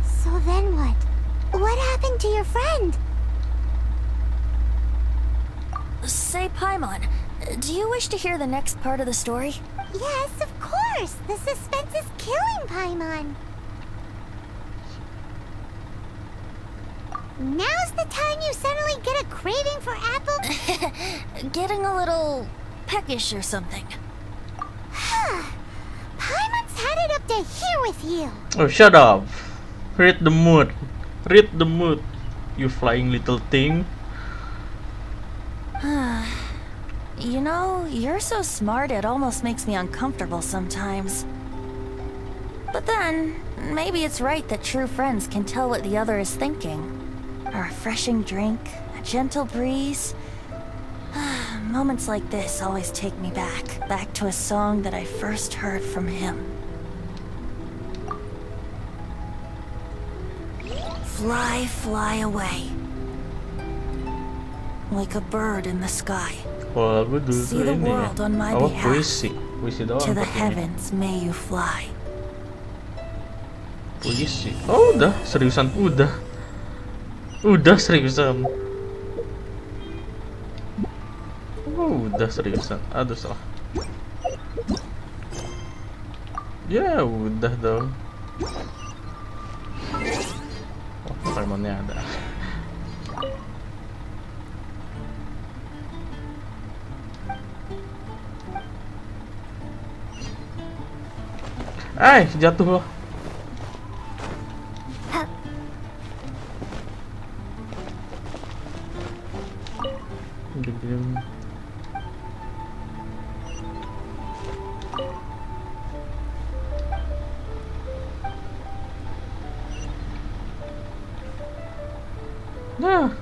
So then what? What happened to your friend? Say, Paimon, do you wish to hear the next part of the story? Yes, of course! The suspense is killing, Paimon! Now's the time you suddenly get a craving for apple? Getting a little peckish or something. Paimon's had it up to here with you! Oh, shut up! Read the mood. Read the mood, you flying little thing. You know, you're so smart it almost makes me uncomfortable sometimes. But then, maybe it's right that true friends can tell what the other is thinking. A refreshing drink, a gentle breeze. Moments like this always take me back to a song that I first heard from him. Fly, fly away. Like a bird in the sky. See the world on my behalf. Puisi doang. To the heavens may you fly. Puisi. Oh, udah, seriusan udah. Udah seriusan. Oh, udah seriusan. Aduh, salah. Ya, udah dong. Oh, Paimonnya ada. Jatuh loh. Nah,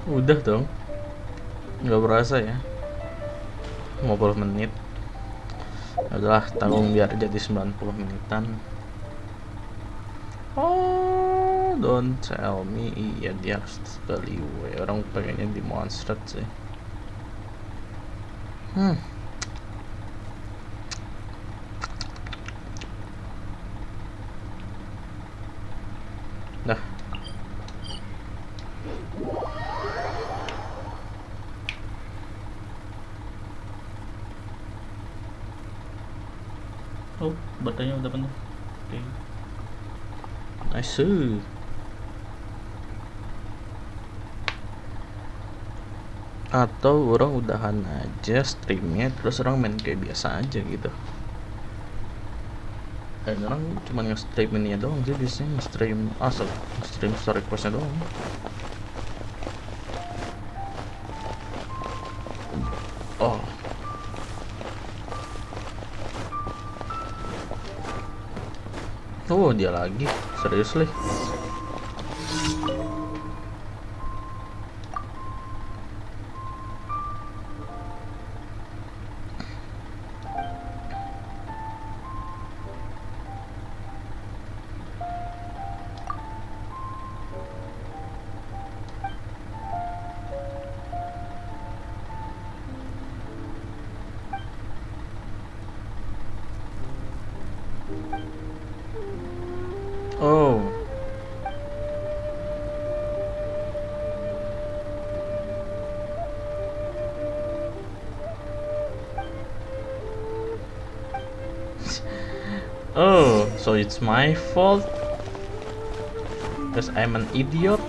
udah dong. Nggak berasa ya. 50 menit. Adalah tanggung biar jadi 90 menitan. Oh, don't tell me. Iya, dia harus sekali. Orang pengennya demonstrate sih. Dah. Oh, baterainya udah penuh. Oke. Nice. Atau orang udahan aja streamnya, terus orang main kayak biasa aja gitu. Dan orang cuma nge-stream ini doang sih, biasanya nge-stream nge-stream story questnya doang. Oh. Oh, dia lagi. Serius lih. Oh. Oh, so it's my fault because I'm an idiot.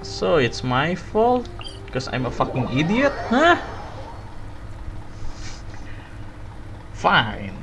So it's my fault because I'm a fucking idiot, huh? Fine.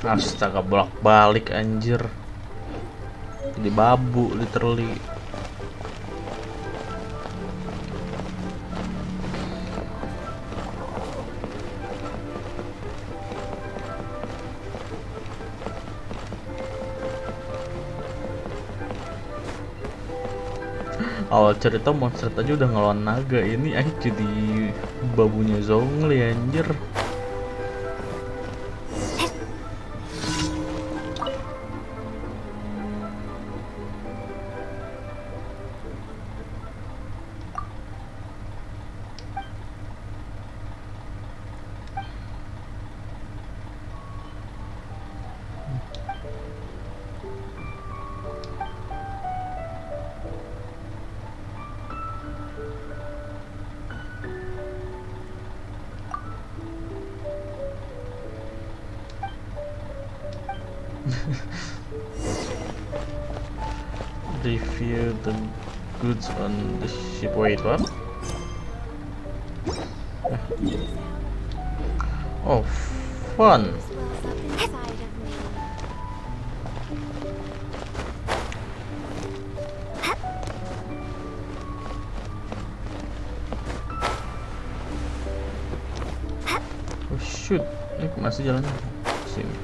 Astaga, bolak-balik anjir. Jadi babu literally. Awal cerita monster aja udah ngelawan naga, ini jadi babunya Zhongli anjir. Review the goods on the ship. Wait, what? Oh, fun. Shoot, ini masih jalannya sini.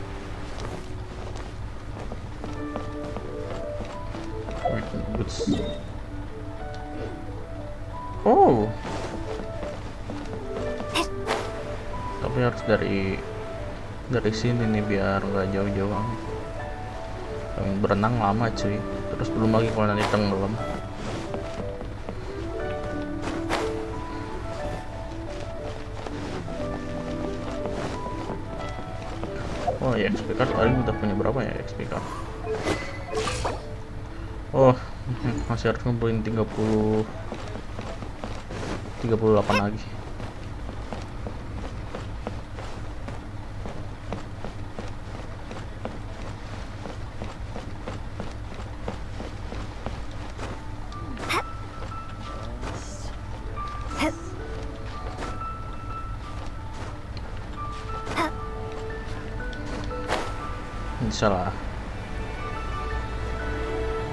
Wait, goods. Oh, tapi harus dari sini nih biar nggak jauh-jauh. Berenang lama cuy, terus belum lagi kalau nanti tenggelam. Oh ya, XP card paling udah punya berapa ya XP card? Oh, masih harus ngumpulin 38 lagi. Bisa lah.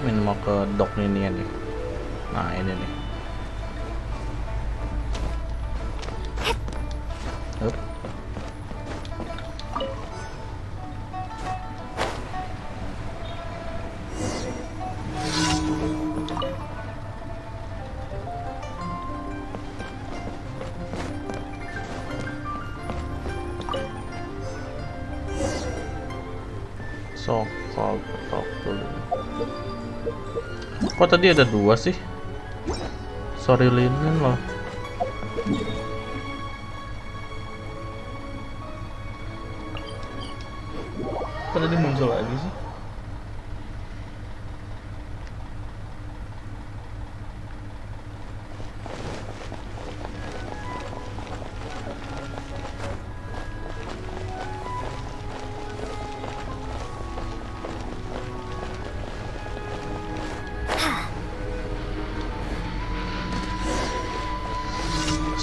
Ini mau ke dock ini ya nih. Nah ini nih. Hup. So, talk dulu. Kok tadi ada 2 sih? Sorry linen loh. Kok tadi muncul lagi sih?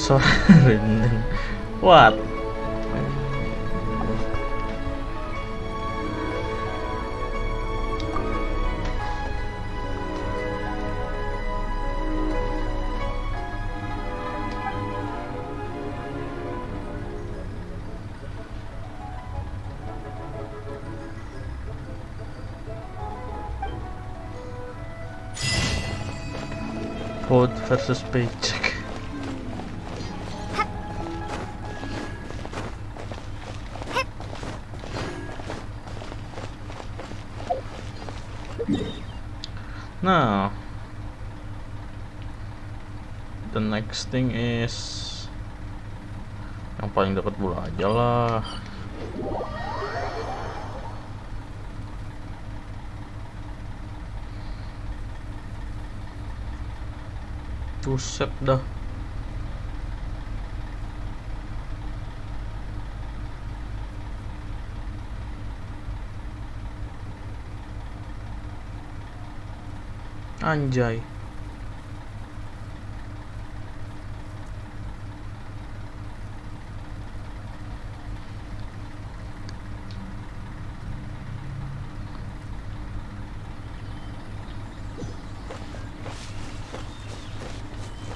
Sorry, what? Code versus paycheck. Nah, the next thing is yang paling dekat bola aja lah. Buset dah. Anjay.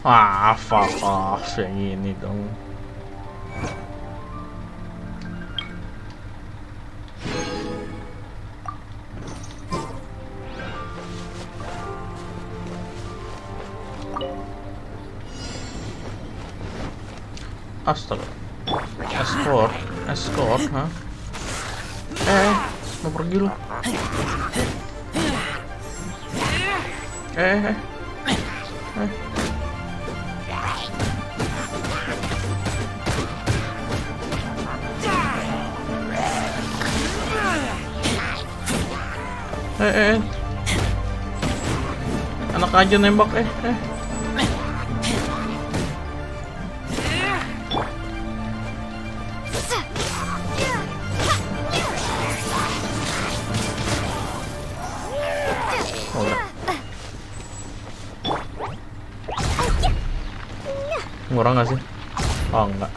Ah, fuck off yang ini dong. Astaga. Escort, hah? Mau pergi lu? Anak aja nembak Ngurang gak sih? Oh enggak.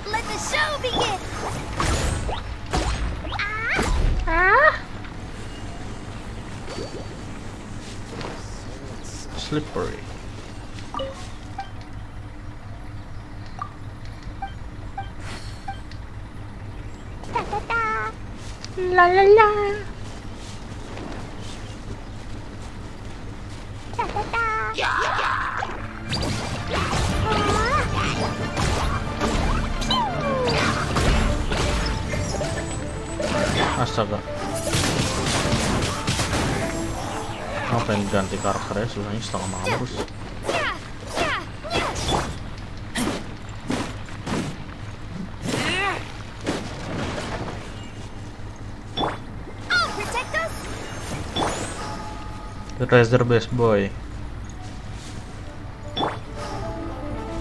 Let the show begin. Slippery. La la la. Astaga. Apa yang ganti karakternya susahnya setengah mampus. Razor best boy.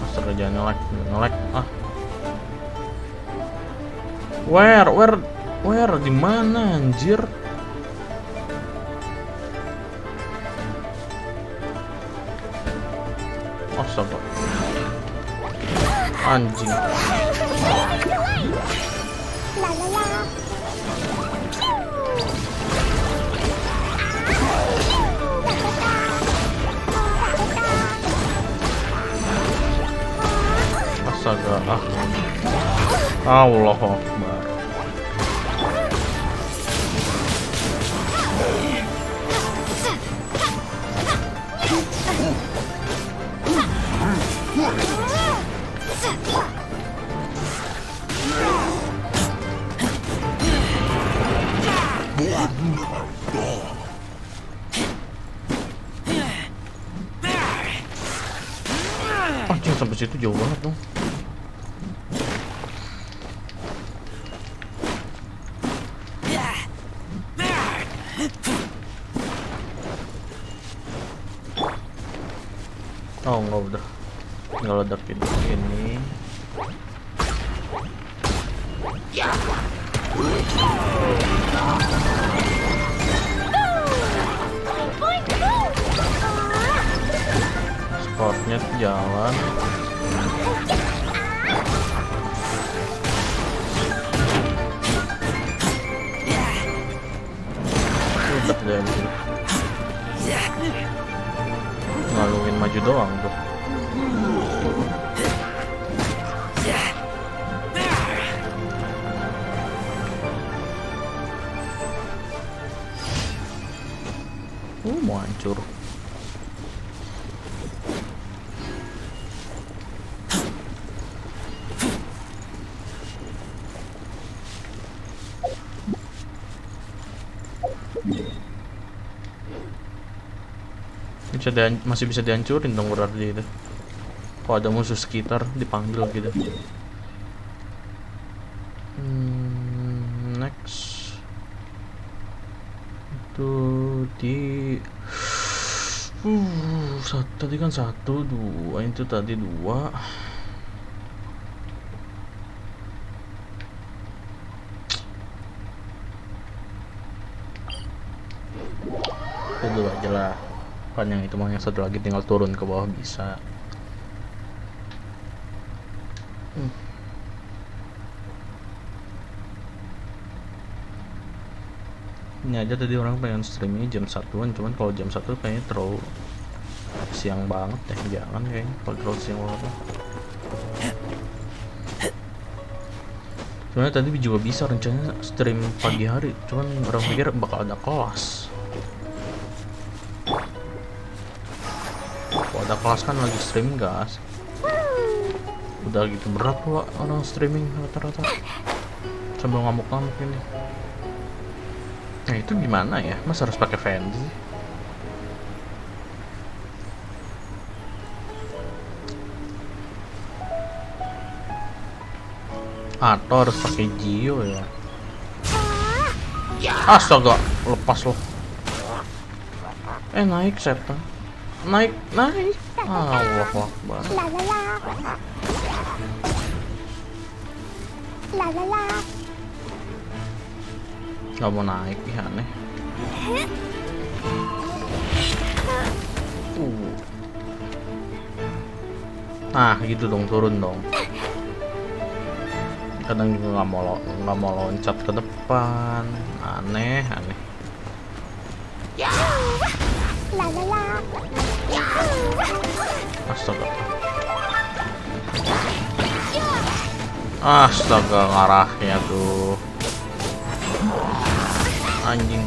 Astaga, jangan ngelek ah. Where di mana anjir? Astaga. Anjing. Astaga. Allah Akbar. Anjing, sampai situ jauh banget dong. Oh enggak, udah tinggal ledakin ini. Sportnya jalan. Udah deh gitu. Ngaluin maju doang tuh. Mau hancur. Masih bisa dihancurin dong berarti itu. Kalau ada musuh sekitar dipanggil gitu. Next itu di tadi kan 1, 2, itu tadi 2. Itu dulu aja lah. Kan yang itu mah, yang satu lagi tinggal turun ke bawah bisa. Ini aja tadi orang pengen streaming jam 1-an, cuman kalau jam 1 kayaknya terlalu siang banget deh. Jangan kayaknya kalau terlalu siang banget. Sebenarnya tadi juga bisa rencananya stream pagi hari, cuman orang pikir bakal ada kelas. Kalau ada kelas kan lagi streaming gas. Udah gitu berat loh orang streaming rata-rata sambil ngamuk-ngamuk ini. Nah itu gimana ya? Mas harus pakai Venti? Atau harus pakai Gio ya? Astaga, lepas loh. Naik setan. Naik. Allah Akbar. Gak mau naik, ya aneh. Nah gitu dong, turun dong. Kadang juga nggak mau loncat ke depan. Aneh. Astaga, ngarahnya tuh. Anjing.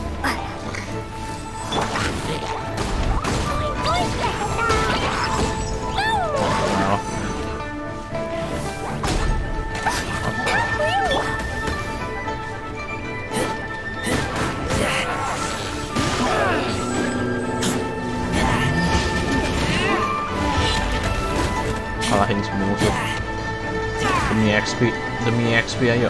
Kalahin semua musuh demi XP ayo.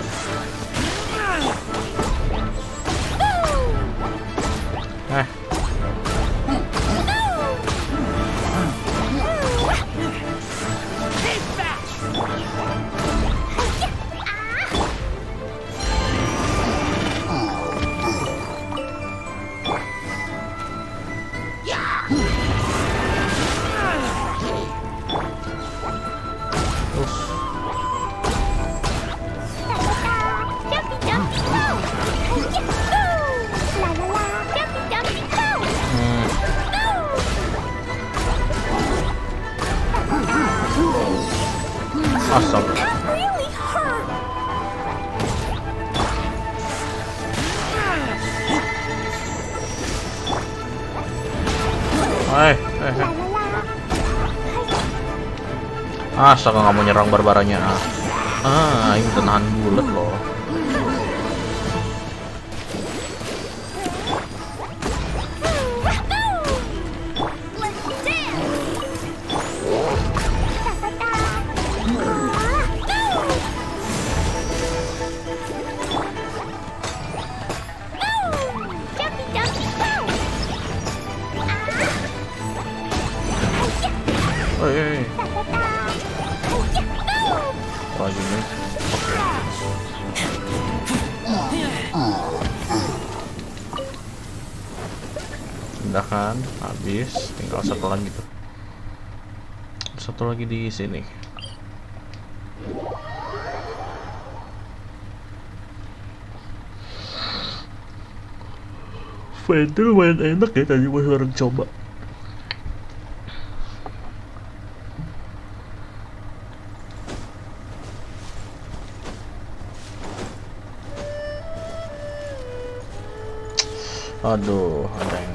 Awesome. Asa nggak mau nyerang barbaranya? Ini tenahan bulat loh. Pindahkan, habis, tinggal satu lagi tuh. Satu lagi di sini. Venti lumayan enak ya tadi pas orang coba. Aduh, ada yang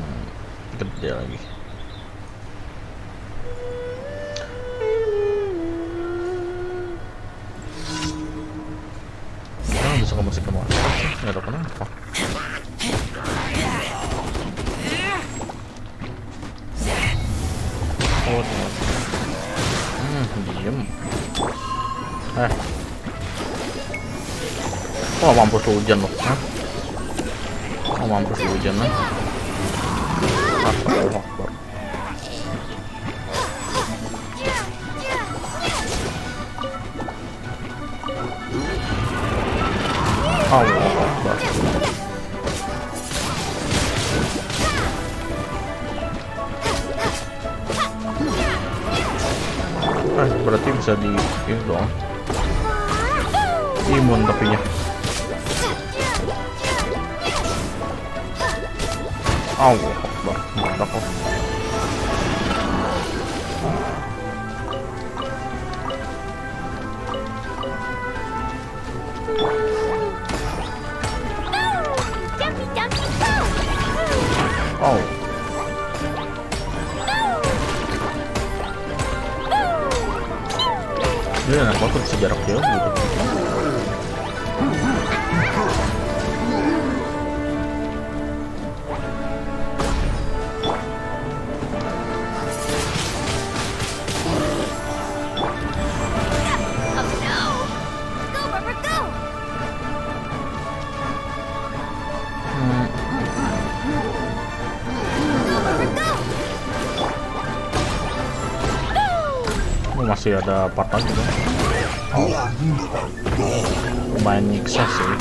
gede lagi. Bisa ke musik kemana sih? Nggak tahu kenapa. Oh, diem. Oh, mampus hujan loh. Oh, mampus hujan lah. Astagfirullahaladzim. Allahu Akbar. Berarti bisa di ini dong. Imun tapinya. Allahu Akbar. Mantap kok. Oh. Dia enak banget sejarak jauh gitu. Masih ada part lagi kan? Oh. Lumayan nyiksa sih.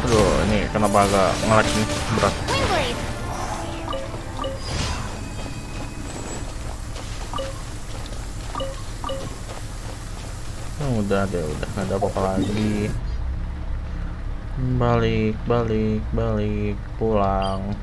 Aduh, ini kenapa agak ngelag nih, berat. Udah nggak ada apa-apa lagi. Balik pulang.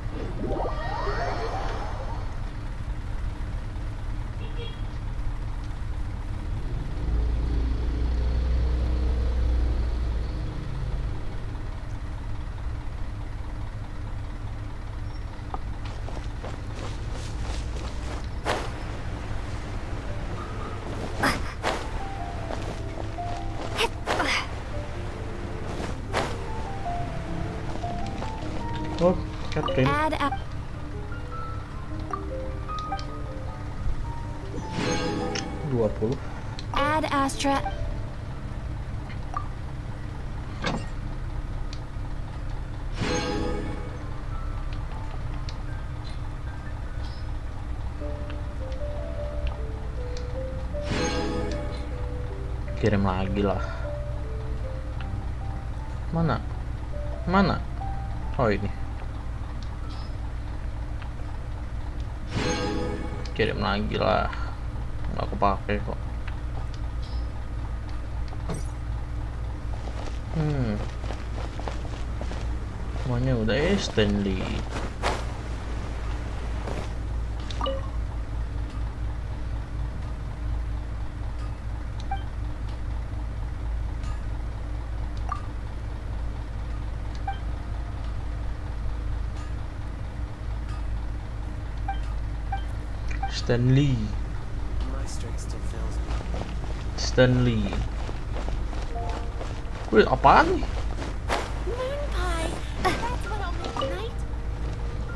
Oh, Catherine. Add up. 20. Add Astra. Kirim lagi lah. Mana? Oh, ini. Kirim lagi lah. Nggak kepake kok. Semuanya udah Stanley. Stanley. Wih, apaan nih? Moon pie. That's what I'll make tonight.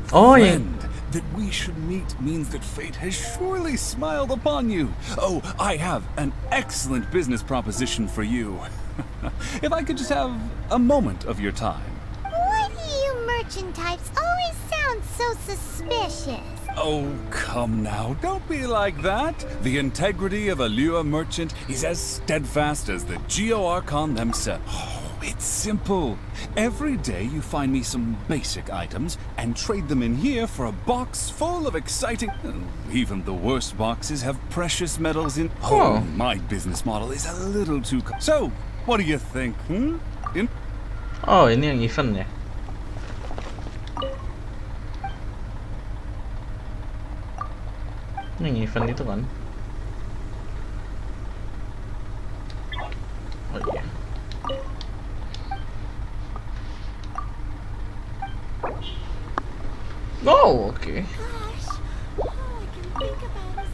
Oh, yang That we should meet means that fate has surely smiled upon you. Oh, I have an excellent business proposition for you. If I could just have a moment of your time. Why do you merchant types always sound so suspicious? Oh, come now, don't be like that. The integrity of a lure merchant is as steadfast as the Geo-Archon themselves. Oh, it's simple. Every day you find me some basic items and trade them in here for a box full of exciting... Even the worst boxes have precious metals in... Oh, my business model is a little too... So, what do you think, Oh, ini yang event ya. Ini event itu kan. Oh iya. Oh, oke. Gosh, all I can think about is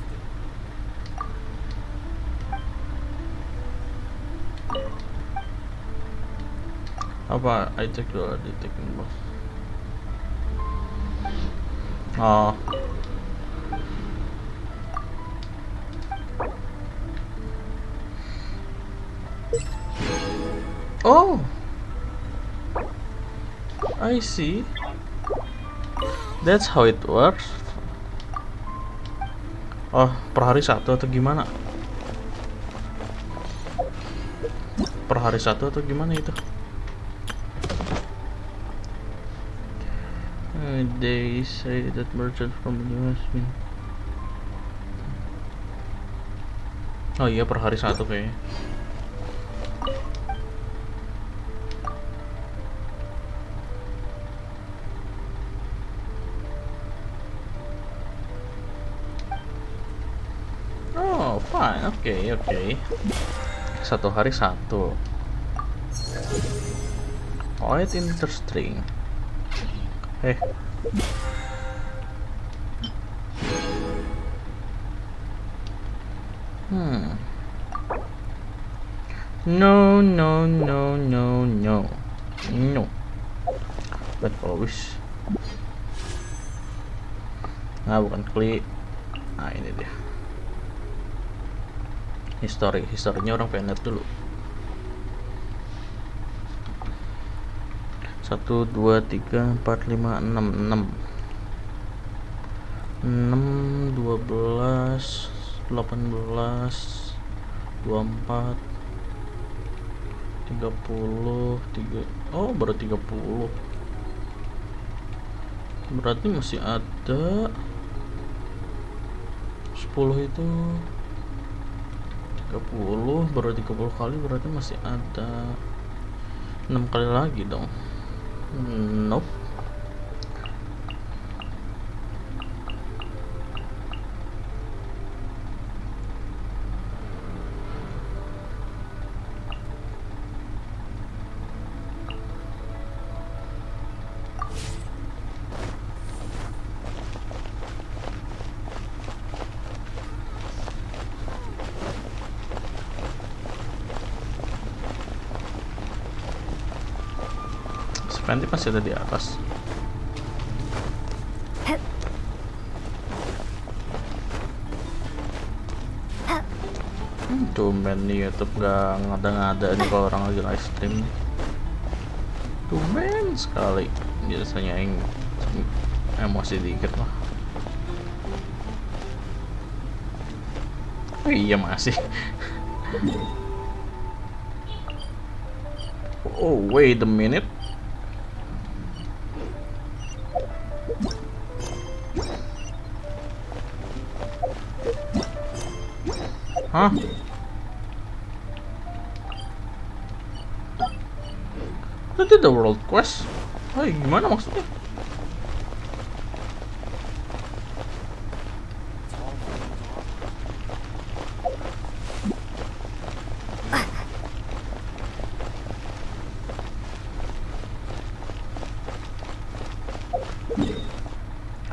Apa? I check dulu di taking box. Oh. Oh, I see. That's how it works. Oh, per hari satu atau gimana? Per hari satu atau gimana itu? They say that merchant from the US. Oh iya, per hari satu kayaknya. Oh, fine, oke. Satu hari satu. Quite interesting. No. But always. Nah, bukan klik. Nah, ini dia. Historinya orang pengen lihat dulu. 1, 2, 3, 4, 5, 6 6 12 24 24 30 3. Oh, baru 30. Berarti masih ada 10 itu 30, baru 30 kali, berarti masih ada 6 kali lagi dong. Nope. Venti masih ada di atas. Tumben nih YouTube gak ngada-ngada nih kalau orang lagi live stream nih. Tumben sekali. Biasanya yang emosi dikit lah. Oh iya masih. Oh wait a minute. Hah? Itu the world quest? Oh, gimana maksudnya?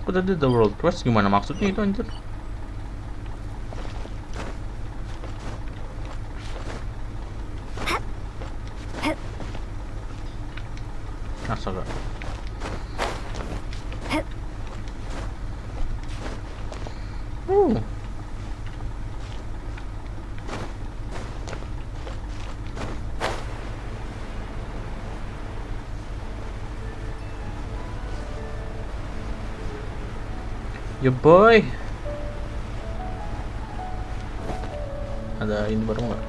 Aku tadi the world quest gimana maksudnya itu anjir? Astaga. Yo boy. Ada ini baru nggak?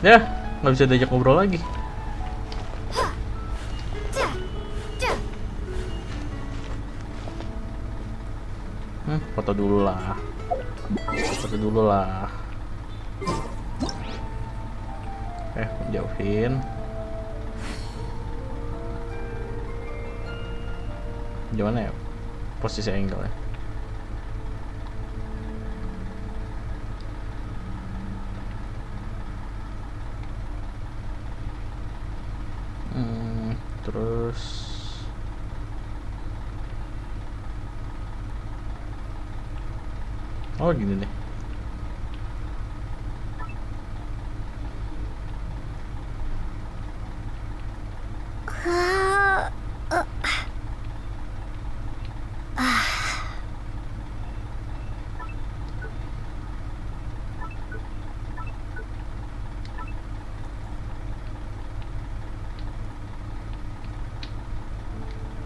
Ya, nggak bisa diajak ngobrol lagi. Foto dulu lah. Foto dulu lah. Jauhin. Gimana ya posisi angle-nya? Terus oh gini deh.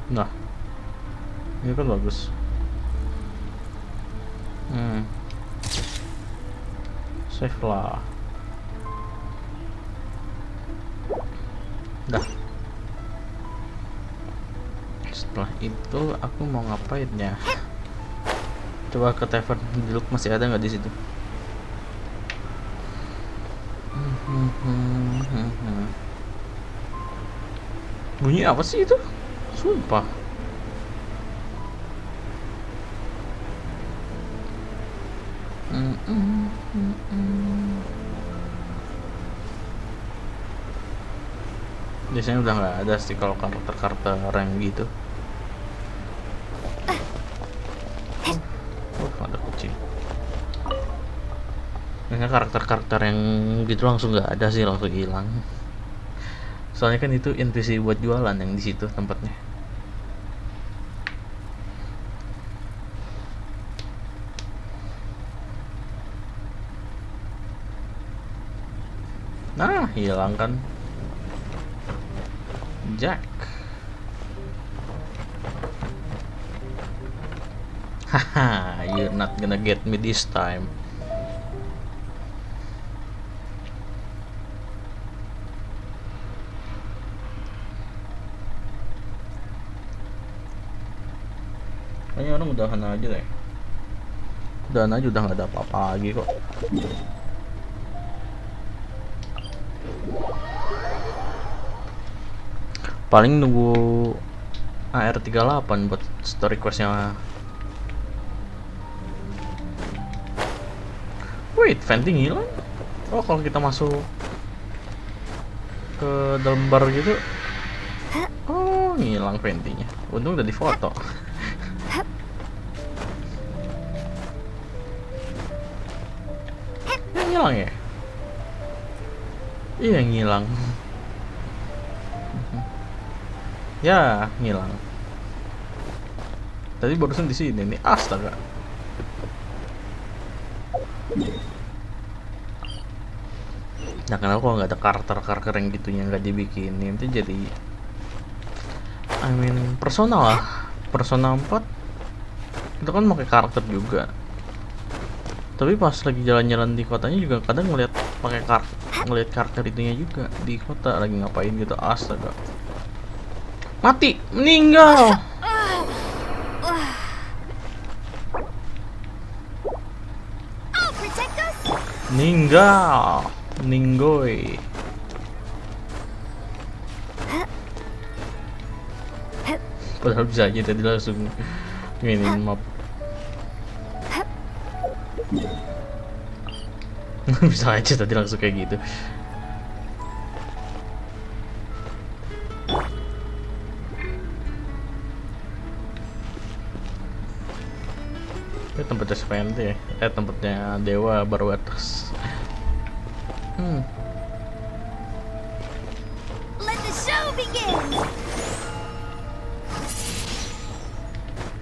Nah, ini kan bagus. Save lah. Dah. Setelah itu aku mau ngapain ya? Coba ke tavern dulu, masih ada nggak di situ? Bunyi apa sih itu? Sumpah. Biasanya udah nggak ada sih kalau karakter-karakter yang gitu. Ada kucing. Biasanya karakter-karakter yang gitu langsung nggak ada sih, langsung hilang. Soalnya kan itu NPC buat jualan yang di situ tempatnya. Nah, hilang kan. Jack. Haha, you're not gonna get me this time. Kayaknya orang udahan aja deh. Udahan aja, udah nggak ada apa-apa lagi kok. Paling nunggu AR38 buat story questnya. Wait, Venti ngilang? Oh, kalau kita masuk ke dalam bar gitu, oh ngilang Ventinya. Untung udah difoto. Ngilang ya? Iya ngilang. Ya ngilang. Tadi barusan di sini nih, astaga. Nah kenapa kalau nggak ada karakter yang gitunya nggak dibikinin itu jadi, I mean personal lah. Persona 4 itu kan pakai karakter juga, tapi pas lagi jalan-jalan di kotanya juga kadang ngeliat karakter itunya juga di kota lagi ngapain gitu. Astaga, mati, meninggal. Meninggal, ninggoy. Padahal bisa aja tadi langsung nginin map. Bisa aja tadi langsung kayak gitu. Ini tempatnya Venti ya? Tempatnya dewa baru atas. Let the show begin.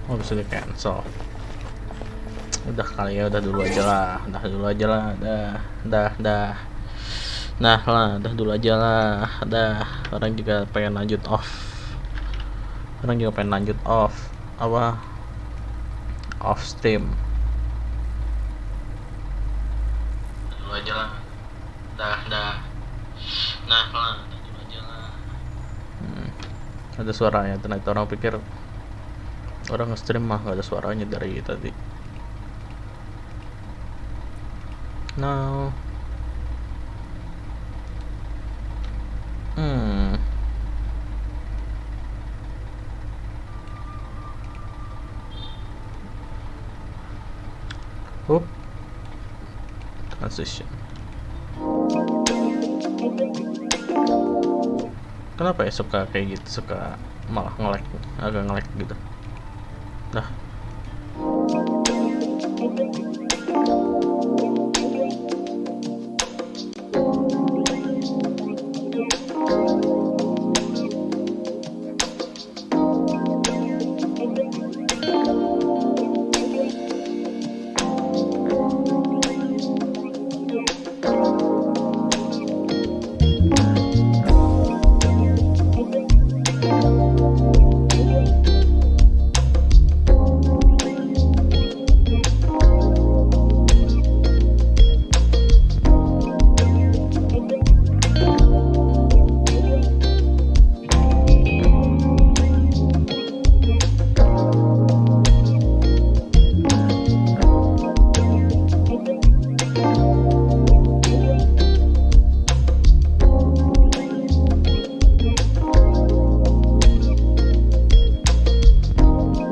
Oh bisa di cancel. Udah kali ya, udah dulu aja lah. Nah lah, udah dulu aja lah. Orang juga pengen lanjut off. Apa? Off stream. Dulu aja lah. Nah lah, dulu aja lah. Ada suaranya. Ternyata orang pikir orang nge-stream mah gak ada suaranya dari tadi. Now transition. Kenapa ya suka kayak gitu, suka malah agak nge-lag gitu. Nah